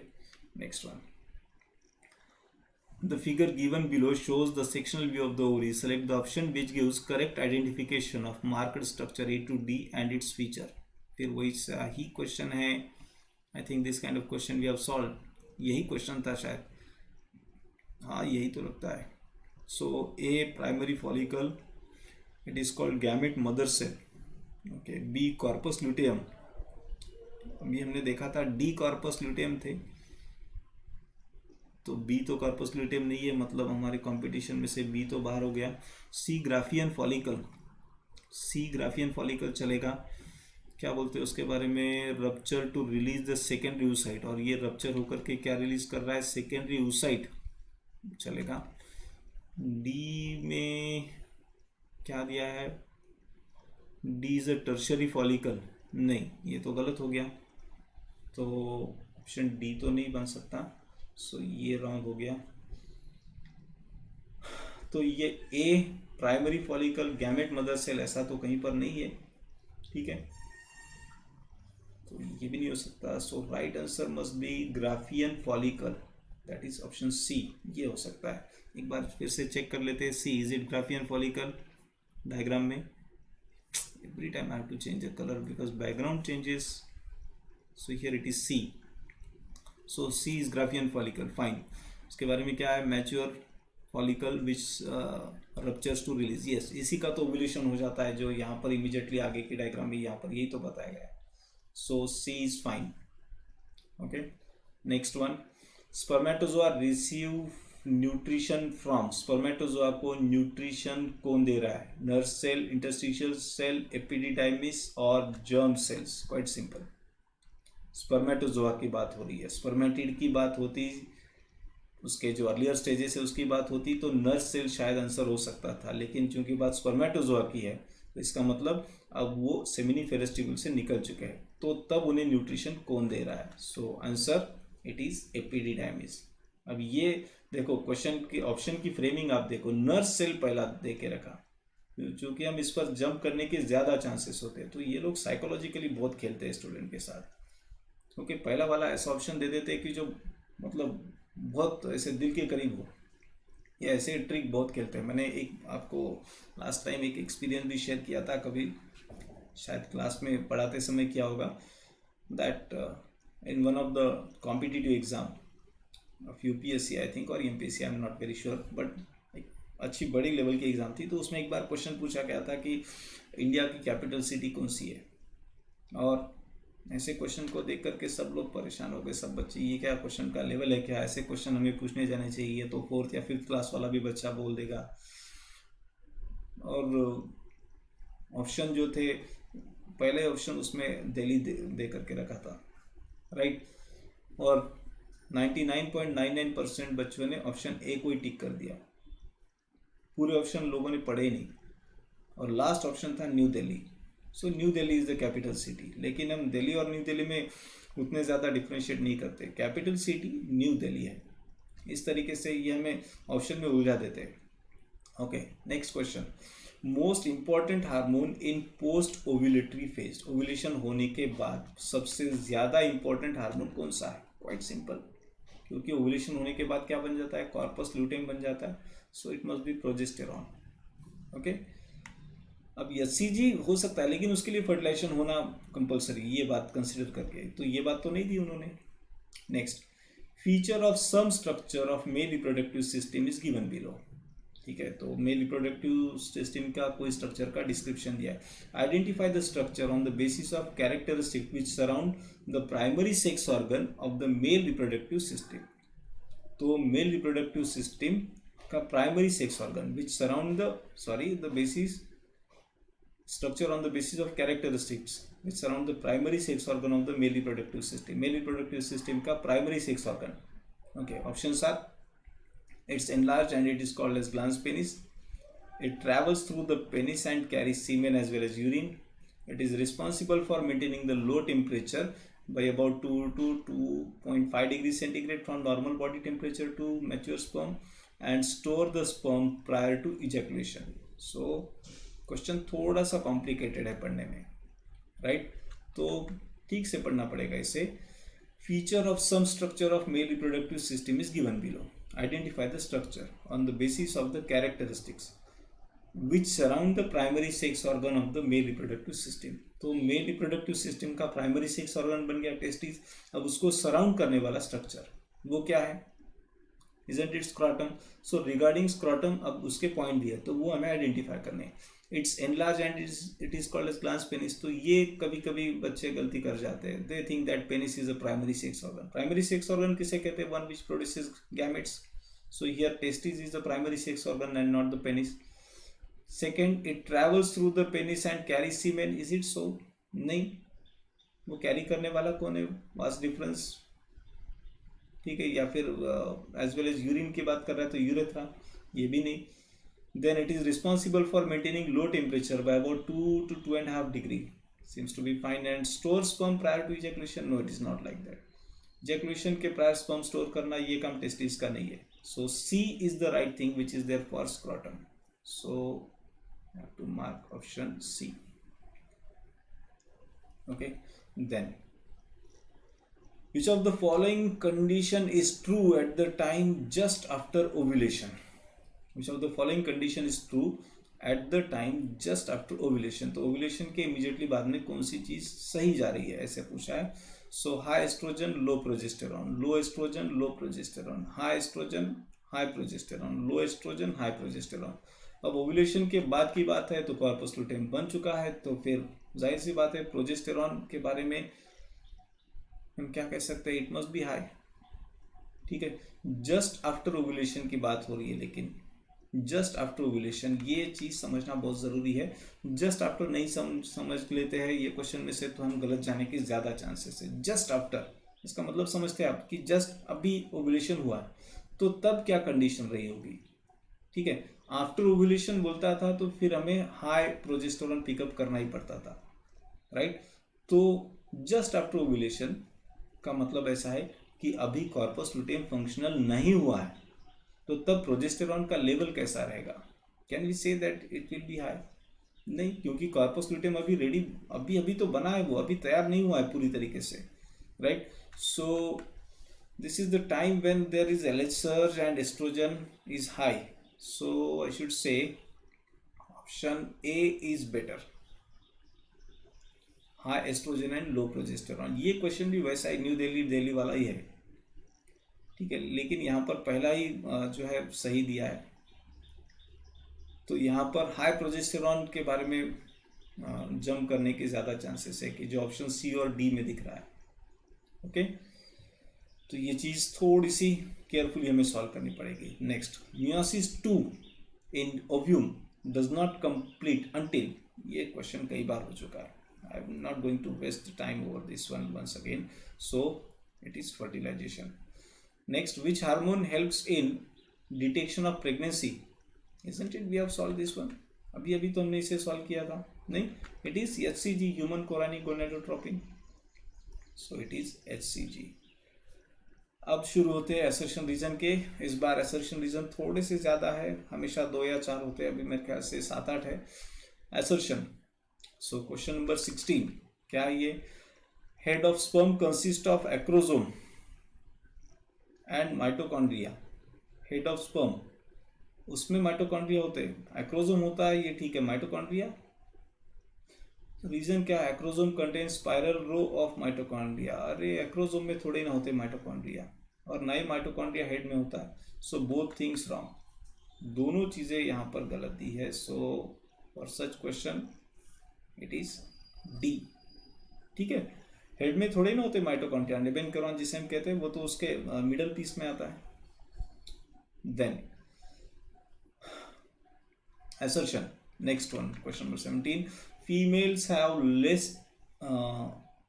next one, the figure given below shows the sectional view of the ovary. Select the option which gives correct identification of marked structure A to D and its feature. फिर वही ही question है, I think this kind of question we have solve, यही question था शायद, हाँ यही तो लगता है। So A primary follicle, it is called gamete mother cell. Okay, B corpus luteum, अभी हमने देखा था D corpus luteum थे, तो B तो corpus luteum नहीं है, मतलब हमारे कंपटीशन में से B तो बाहर हो गया। C Graafian follicle, C Graafian follicle चलेगा, क्या बोलते हैं उसके बारे में, rupture to release the secondary oocyte, और ये रप्चर होकर के क्या रिलीज कर रहा है, सेकेंडरी oocyte चलेगा। डी में क्या दिया है, D is a tertiary follicle, नहीं ये तो गलत हो गया, तो ऑप्शन डी तो नहीं बन सकता। सो ये रॉन्ग हो गया। तो ये a primary follicle gamete mother cell ऐसा तो कहीं पर नहीं है, ठीक है, तो ये भी नहीं हो सकता। So right answer must be Graafian follicle, that is option C, ये हो सकता है। एक बार फिर से चेक कर लेते हैं, C is it Graafian follicle, diagram में every time I have to change the colour because background changes, so here it is C. So C is Graafian follicle, fine. उसके बारे में क्या है, mature follicle which ruptures to release, yes, इसी का तो ovulation हो जाता है जो यहाँ पर इमीडिएटली आगे की डायग्राम में यहाँ पर यही तो बताया गया है। So C is fine. Okay, next one, spermatozoa receive nutrition from, spermatozoa को न्यूट्रिशन कौन दे रहा है, nerve cell, interstitial cell, epididymis और germ cells. Quite simple, spermatozoa की बात हो रही है, स्पर्मेटिड की बात होती, उसके जो अर्लियर स्टेजेस है उसकी बात होती तो नर्व सेल शायद आंसर हो सकता था, लेकिन चूंकि बात स्पर्मेटोजोआ की है तो इसका मतलब अब वो सेमिनिफेरस ट्यूब्यूल से निकल चुके हैं, तो तब उन्हें न्यूट्रिशन कौन दे रहा है। So answer it is epididymis. अब ये देखो क्वेश्चन की ऑप्शन की फ्रेमिंग आप देखो, नर्व सेल पहला दे के रखा, क्योंकि हम इस पर जंप करने के ज़्यादा चांसेस होते हैं, तो ये लोग साइकोलॉजिकली बहुत खेलते हैं स्टूडेंट के साथ, क्योंकि पहला वाला ऐसा ऑप्शन दे देते हैं कि जो मतलब बहुत ऐसे दिल के करीब हो, ये ऐसे ट्रिक बहुत खेलते हैं। मैंने एक आपको लास्ट टाइम एक एक्सपीरियंस भी शेयर किया था, कभी शायद क्लास में पढ़ाते समय किया होगा, that in one of the competitive exam of UPSC I think और MPSC, I am not very sure, but एक अच्छी बड़ी लेवल की एग्ज़ाम थी, तो उसमें एक बार क्वेश्चन पूछा गया था कि इंडिया की कैपिटल सिटी कौन सी है, और ऐसे क्वेश्चन को देख करके सब लोग परेशान हो गए, सब बच्चे, ये क्या क्वेश्चन का लेवल है क्या, ऐसे क्वेश्चन हमें पूछने जाने चाहिए, तो 4th या 5th क्लास वाला भी बच्चा बोल देगा। और ऑप्शन जो थे, पहले ऑप्शन उसमें दिल्ली दे करके रखा था, राइट, और 99.99% बच्चों ने ऑप्शन ए को ही टिक कर दिया, पूरे ऑप्शन लोगों ने पढ़े ही नहीं, और लास्ट ऑप्शन था new Delhi. So new Delhi is the capital city, लेकिन हम दिल्ली और न्यू दिल्ली में उतने ज़्यादा डिफ्रेंशिएट नहीं करते, कैपिटल सिटी न्यू दिल्ली है, इस तरीके से ये हमें ऑप्शन में उलझा देते हैं। Okay, next question, most important hormone इन पोस्ट ओव्यूलेटरी फेज, ओव्यूलेशन होने के बाद सबसे ज्यादा इंपॉर्टेंट हार्मोन कौन सा है? क्वाइट सिंपल, क्योंकि ओव्यूलेशन होने के बाद क्या बन जाता है? कॉर्पस ल्यूटेम बन जाता है, so it must B progesterone. Okay, अब एचसीजी हो सकता है लेकिन उसके लिए फर्टिलाइजेशन होना कंपलसरी, ये बात कंसिडर करके, तो ये बात तो नहीं दी उन्होंने। Next, feature of some structure of male reproductive system is given below. ठीक है, तो मेल रिप्रोडक्टिव सिस्टम का कोई स्ट्रक्चर का डिस्क्रिप्शन दिया है। Identify the structure on the basis of characteristic which surround the primary sex organ of the male reproductive system. तो male reproductive system का primary sex organ which surround the basis structure on the basis of characteristics which surround the primary sex organ of the male reproductive system. Male reproductive system का primary sex organ. Okay, options are: it's enlarged and it is called as glans penis. It travels through the penis and carries semen as well as urine. It is responsible for maintaining the low temperature by about 2 to 2.5 degrees centigrade from normal body temperature to mature sperm and store the sperm prior to ejaculation. So question थोड़ा सा complicated है पढ़ने में, right? तो ठीक से पढ़ना पड़ेगा इसे। Feature of some structure of male reproductive system is given below. Identify the structure on the basis of the characteristics which surround the primary sex organ of the male reproductive system. तो male reproductive system का primary sex organ बन गया testis. अब उसको surround करने वाला structure वो क्या है? Isn't it scrotum? So regarding scrotum अब उसके पॉइंट दिए तो वो हमें आइडेंटिफाई करने। It's enlarge and it is called as glans penis. तो ये कभी कभी बच्चे गलती कर जाते हैं, they think that penis is a primary sex organ. Primary sex organ किसे कहते हैं? One which produces gametes. So here testis is the primary sex organ and not the penis. Second, it travels through the penis and carry semen. Is it so? नहीं, वो carry करने वाला कौन है? Vast difference, ठीक है, या फिर एज वेल एज यूरिन की बात कर रहा है तो यूरेथ्रा, ये भी नहीं। Then it is responsible for maintaining low temperature by about 2 to 2.5 degree, seems to be fine, and store sperm prior to ejaculation. No, it is not like that. Ejaculation के प्रायर स्पर्म स्टोर करना ये काम testis का नहीं है। So C is the right thing which is there for scrotum. So have to mark option C. Okay, then which of the following condition is true at the time just after ovulation? Which of the following condition is true at the time just after ovulation? तो ovulation के immediately बाद में कौन सी चीज सही जा रही है, ऐसे पूछा है। So high estrogen, low progesterone, low estrogen, low progesterone, high estrogen, high progesterone, low estrogen, high progesterone। अब ओव्यूलेशन के बाद की बात है तो कॉर्पस लुटेम बन चुका है, तो फिर जाहिर सी बात है प्रोजेस्टेरॉन के बारे में हम क्या कह सकते हैं? It must B high. ठीक है, जस्ट आफ्टर ओव्यूलेशन की बात हो रही है, लेकिन जस्ट आफ्टर ओव्यूलेशन ये चीज समझना बहुत जरूरी है। जस्ट आफ्टर नहीं समझ लेते हैं ये क्वेश्चन में से तो हम गलत जाने के ज्यादा चांसेस है। जस्ट आफ्टर इसका मतलब समझते हैं आप कि जस्ट अभी ओव्यूलेशन हुआ तो तब क्या कंडीशन रही होगी। ठीक है, आफ्टर ओव्यूलेशन बोलता था तो फिर हमें हाई प्रोजेस्टेरॉन पिकअप करना ही पड़ता था, राइट? तो जस्ट आफ्टर ओव्यूलेशन का मतलब ऐसा है कि अभी कॉर्पस लुटेम फंक्शनल नहीं हुआ है, तो तब प्रोजेस्टेरॉन का लेवल कैसा रहेगा? Can we say that it will be high? नहीं, क्योंकि कॉर्पस लुटेम अभी रेडी, अभी तो बना है, वो अभी तैयार नहीं हुआ है पूरी तरीके से, right? So this is the time when there is LH surge and estrogen is high. So I should say option a is better, high estrogen and low progesterone. ये क्वेश्चन भी वैसा ही न्यू दिल्ली वाला ही है, ठीक है, लेकिन यहाँ पर पहला ही जो है सही दिया है। तो यहाँ पर हाई प्रोजेस्टेरॉन के बारे में जंप करने के ज़्यादा चांसेस है कि जो ऑप्शन सी और डी में दिख रहा है। ओके, तो ये चीज़ थोड़ी सी केयरफुली हमें सॉल्व करनी पड़ेगी। Next, meiosis 2 in ovum does not complete until. ये क्वेश्चन कई बार हो चुका है। I am not going to waste time over this one once again. So it is fertilization. Next, which hormone helps in detection of pregnancy? Isn't it? We have solved this one. अभी तो हमने इसे solve किया था, नहीं? It is HCG, human chorionic gonadotropin. So it is HCG. अब शुरू होते हैं असर्शन रीजन के। इस बार असर्शन रीजन थोड़े से ज़्यादा है, हमेशा 2 या 4 होते हैं, अभी मेरे ख्याल से 7-8 है असर्शन। सो क्वेश्चन नंबर 16 क्या है ये? Head of sperm consist of acrosome and mitochondria. Head of sperm, उसमें माइटोकॉन्ड्रिया होते हैं, एक्रोसोम होता है, ये ठीक है। माइटोकॉन्ड्रिया, रीजन क्या है? Acrosome contain spiral row of mitochondria. अरे एक्रोसोम में थोड़े ना होते माइटोकॉन्ड्रिया, और ना ही माइटोकॉन्ड्रिया हेड में होता है। सो बोथ थिंग्स रॉन्ग, दोनों चीजें यहाँ पर गलत दी है। So for such question it is D. ठीक है, हेड में थोड़े ना होते माइटोकॉन्ड्रिया। निबेन न्यूरॉन जिसे हम कहते हैं वो तो उसके मिडल पीस में आता है। Then assertion, next one, question number 17, females have less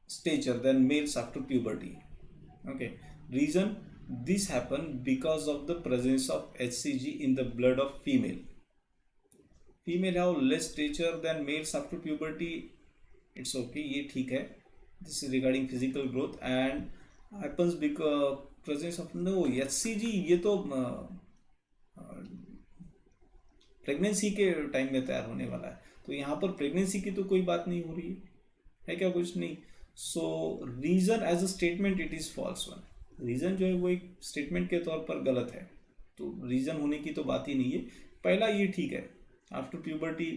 stature than males after puberty. Okay, reason, this happen because of the presence of hcg in the blood of female. Female have less stature than males after puberty, it's okay, ये ठीक है। this is regarding physical growth and happens because presence of, no, hcg ये तो pregnancy के time में तैयार होने वाला है, तो यहाँ पर प्रेगनेंसी की तो कोई बात नहीं हो रही है क्या? कुछ नहीं। So reason as a statement it is false one. Reason जो है वो एक स्टेटमेंट के तौर पर गलत है, तो रीजन होने की तो बात ही नहीं है। पहला ये ठीक है, after puberty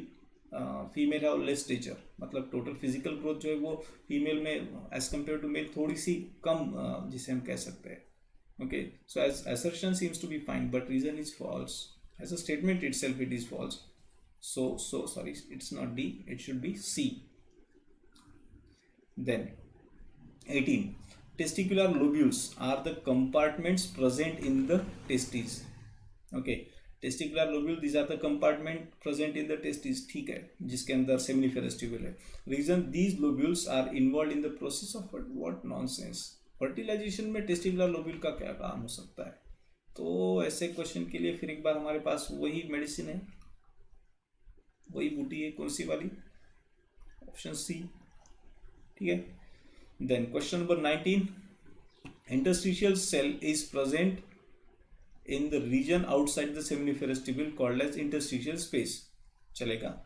female have less stature, मतलब टोटल फिजिकल ग्रोथ जो है वो फीमेल में एज कम्पेयर टू मेल थोड़ी सी कम, जिसे हम कह सकते हैं। Okay, so as assertion seems to be fine, but reason is false. As a statement itself it is false. So sorry, it's not D, it should be C. Then 18, testicular lobules are the compartments present in the testes. Okay, testicular lobule, these are the compartment present in the testes, ठीक है, जिसके अंदर seminiferous tubule है। Reason, these lobules are involved in the process of what nonsense, fertilization में testicular lobule का क्या काम हो सकता है? तो ऐसे क्वेश्चन के लिए फिर एक बार हमारे पास वही मेडिसिन है, वही बूटी है, कौन सी वाली? Option C. ठीक है, then question number 19, interstitial cell is present in the region outside the seminiferous tubule called as interstitial space. चलेगा।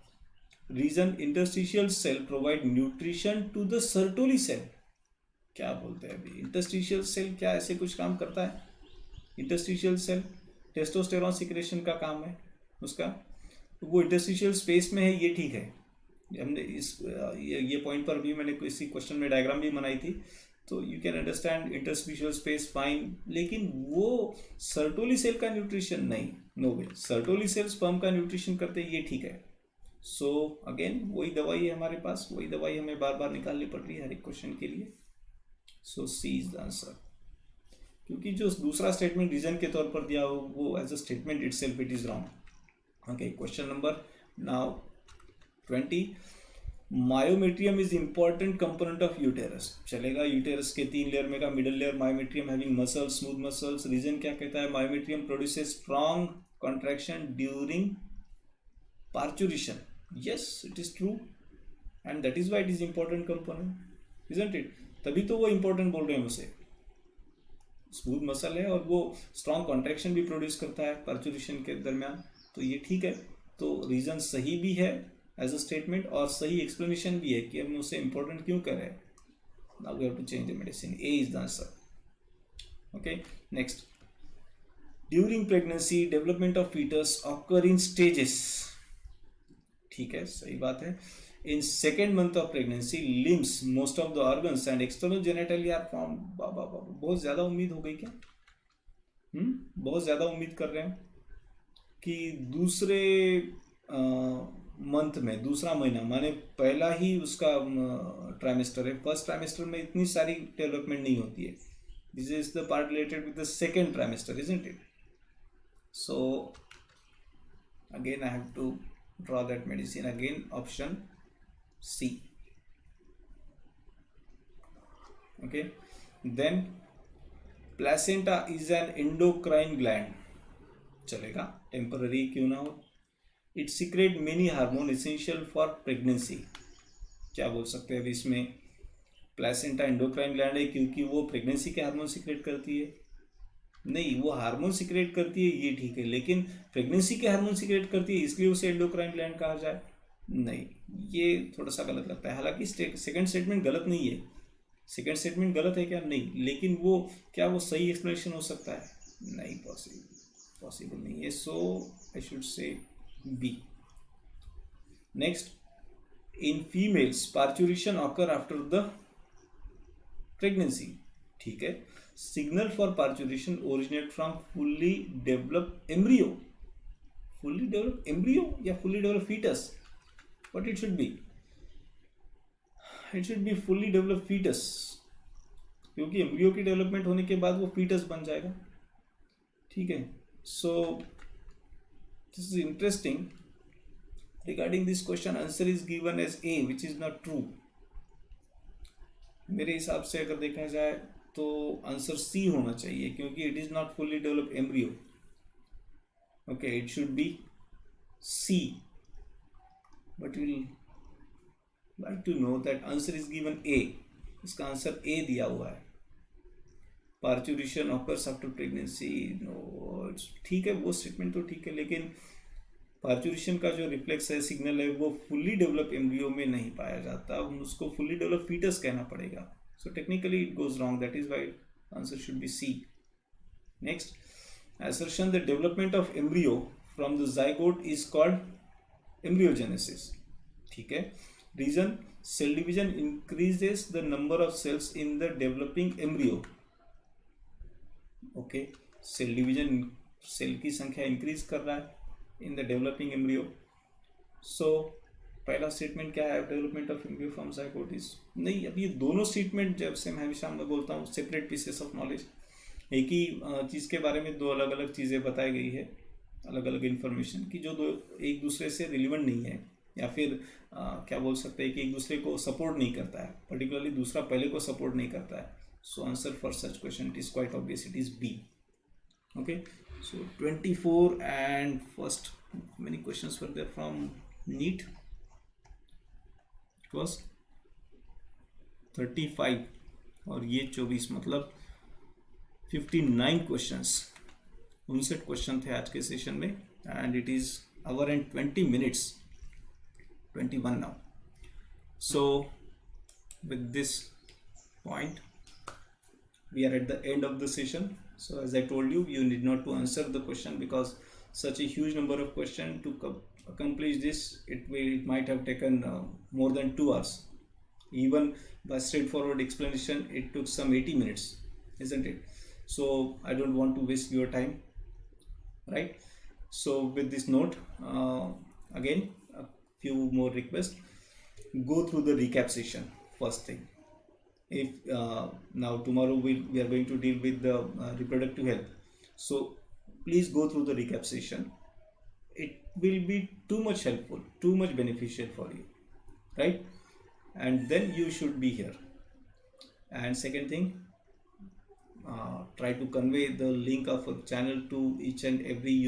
Reason, interstitial cell provide nutrition to the Sertoli cell. क्या बोलते हैं अभी? इंटरस्टिशियल सेल क्या ऐसे कुछ काम करता है? इंटरस्टिशियल सेल टेस्टोस्टेरॉन सिक्रेशन का काम है उसका, तो वो इंटरस्टिशियल स्पेस में है, ये ठीक है। हमने इस ये पॉइंट पर भी मैंने किसी क्वेश्चन में डायग्राम भी बनाई थी, तो you can understand interstitial space fine. लेकिन वो सर्टोली सेल का न्यूट्रिशन नहीं, नो वे। सर्टोली सेल स्पर्म का न्यूट्रिशन करते हैं, ये ठीक है। सो अगेन वही दवाई है हमारे पास, वही दवाई हमें बार बार निकालनी पड़ रही है हर एक क्वेश्चन के लिए। सो सी इज द आंसर, क्योंकि जो दूसरा स्टेटमेंट रीजन के तौर पर दिया हो वो as a statement itself it is wrong. Okay, question number now 20, myometrium is important component of uterus. चलेगा, यूटेरस के 3 लेयर में का middle layer myometrium having muscles, smooth muscles. Reason क्या कहता है? Myometrium produces strong contraction during parturition. Yes, it is true, and that is why it is important component, isn't it? तभी तो वो इंपॉर्टेंट बोल रहे हैं उसे। स्मूथ मसल है और वो स्ट्रॉन्ग कॉन्ट्रैक्शन भी प्रोड्यूस करता है पार्चुरेशन के दरमियान, तो ये ठीक है। तो रीजन सही भी है एज अ स्टेटमेंट, और सही एक्सप्लेनेशन भी है कि हम उसे इंपॉर्टेंट क्यों कर रहे हैं। Now we have to change the medicine, a is the answer. Okay, next, during pregnancy development of foetus occur in stages. ठीक है, सही बात है। In second month of pregnancy, limbs, most of the organs and external genitalia are formed. बहुत ज़्यादा उम्मीद हो गई क्या? बहुत ज़्यादा उम्मीद कर रहे हैं कि दूसरे मंथ में, दूसरा महीना माने पहला ही उसका ट्राइमेस्टर है, फर्स्ट ट्राइमेस्टर में इतनी सारी डेवलपमेंट नहीं होती है। This is the part related with the second trimester, isn't it? So again I have to draw that medicine, again option C. Okay, then placenta is an endocrine gland. चलेगा, temporary क्यों ना हो। It secret many hormone essential for pregnancy. क्या बोल सकते हैं अभी इसमें? प्लेसेंटा एंडोक्राइन ग्लैंड है क्योंकि वो प्रेगनेंसी के हार्मोन सीक्रेट करती है। नहीं, वो हार्मोन सिक्रेट करती है ये ठीक है, लेकिन प्रेगनेंसी के हार्मोन सिक्रेट करती है इसलिए उसे एंडोक्राइन ग्लैंड कहा जाए, नहीं, ये थोड़ा सा गलत लगता है। हालांकि सेकंड स्टेटमेंट गलत नहीं है, सेकंड स्टेटमेंट गलत है क्या, नहीं, लेकिन वो क्या वो सही एक्सप्लेनेशन हो सकता है, नहीं, पॉसिबल नहीं है, so I should say B. Next, in females parturition occur after the pregnancy, ठीक है, signal for parturition originate from fully developed embryo, fully developed embryo या fully developed foetus, what it should be, it should be fully developed foetus, क्योंकि embryo की development होने के बाद वो foetus बन जाएगा, ठीक है। So this is interesting. Regarding this question answer is given as A which is not true. मेरे हिसाब से अगर देखा जाए तो आंसर सी होना चाहिए, क्योंकि it is not fully developed embryo. Okay, it should be C, but will like to know that answer is given A, इसका आंसर ए दिया हुआ है। Parturition occurs after pregnancy, no, ठीक है, वो स्टेटमेंट तो ठीक है, लेकिन पार्चुरेशन का जो रिफ्लेक्स है, सिग्नल है, वो फुल्ली डेवलप एम्ब्रियो में नहीं पाया जाता, उसको फुल्ली डेवलप फीटस कहना पड़ेगा, so technically it goes wrong, that is why answer should be C. Next, assertion the development of embryo from the zygote is called embryogenesis, ठीक है। Reason, cell division increases the number of cells in the developing embryo, ओके, cell division cell की संख्या increase कर रहा है in the developing embryo. So पहला statement क्या है, development of embryo from zygote is, नहीं, अब ये दोनों स्टेटमेंट जब से मैं हमेशा मैं बोलता हूँ सेपरेट पीसेस ऑफ नॉलेज, एक ही चीज़ के बारे में दो अलग अलग चीज़ें बताई गई है, अलग अलग इन्फॉर्मेशन की, जो दो एक दूसरे से रिलेवेंट नहीं है, या फिर क्या बोल सकते हैं कि एक दूसरे को सपोर्ट नहीं करता है, पर्टिकुलरली दूसरा पहले को सपोर्ट नहीं करता है। So answer for such question it is quite obvious, it is B. Okay, so 24 and first many questions were there from NEET. It was 35 और ये 24, मतलब 59 questions, 59 क्वेश्चन थे आज के सेशन में, and it is our and 20 minutes, 21 now. So with this point we are at the end of the session. So as I told you, you need not to answer the question, because such a huge number of questions to accomplish this, it might have taken more than 2 hours. Even by straightforward explanation it took some 80 minutes, isn't it? So I don't want to waste your time, right? So with this note, again a few more requests. Go through the recap session first thing. If now tomorrow we are going to deal with the reproductive health, so please go through the recap session. It will be too much helpful, too much beneficial for you, right? And then you should be here. And second thing, try to convey the link of a channel to each and every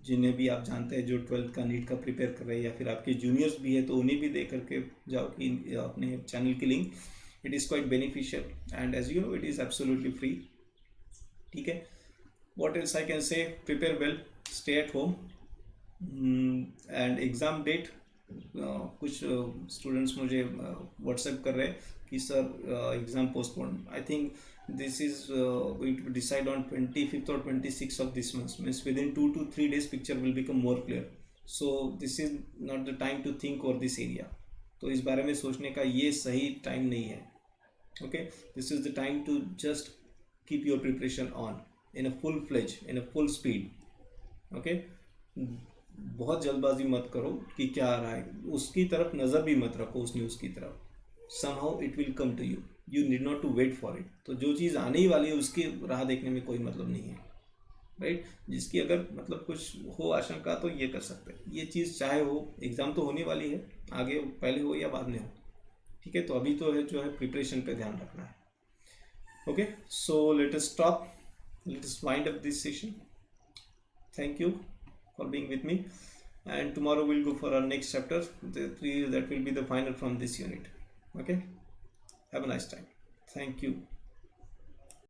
जिन्हें भी आप जानते हैं जो 12th का NEET का prepare कर रहे हैं, या फिर आपके जूनियर्स भी है तो उन्हें भी दे करके जाओ कि अपने चैनल की link, it is quite beneficial, and as you know it is absolutely free, ठीक है। what else I can say, prepare well, stay at home, and exam date, कुछ स्टूडेंट्स मुझे व्हाट्सएप कर रहे हैं कि sir exam postpone, I think this is going to decide on 25th or 26th of this month, means within 2 to 3 days picture will become more clear, so this is not the time to think over this area, तो इस बारे में सोचने का ये सही time नहीं है, okay? This is the time to just keep your preparation on in a full fledged, in a full speed, okay? बहुत जल्दबाजी मत करो कि क्या आ रहा है, उसकी तरफ नज़र भी मत रखो, उस न्यूज़ की तरफ, somehow it will come to you, you need not to wait for it, तो जो चीज़ आने ही वाली है उसकी राह देखने में कोई मतलब नहीं है, राइट? जिसकी अगर मतलब कुछ हो आशंका तो ये कर सकते हैं, ये चीज़ चाहे हो, एग्ज़ाम तो होने वाली है, आगे पहले हो या बाद में हो, ठीक है? तो अभी तो है जो है प्रिपरेशन पे ध्यान रखना है, okay? So let us stop, let us wind up this session, thank you for being with me, and tomorrow we'll go for our next chapter, that will be the final from this unit, okay? Have a nice time, thank you.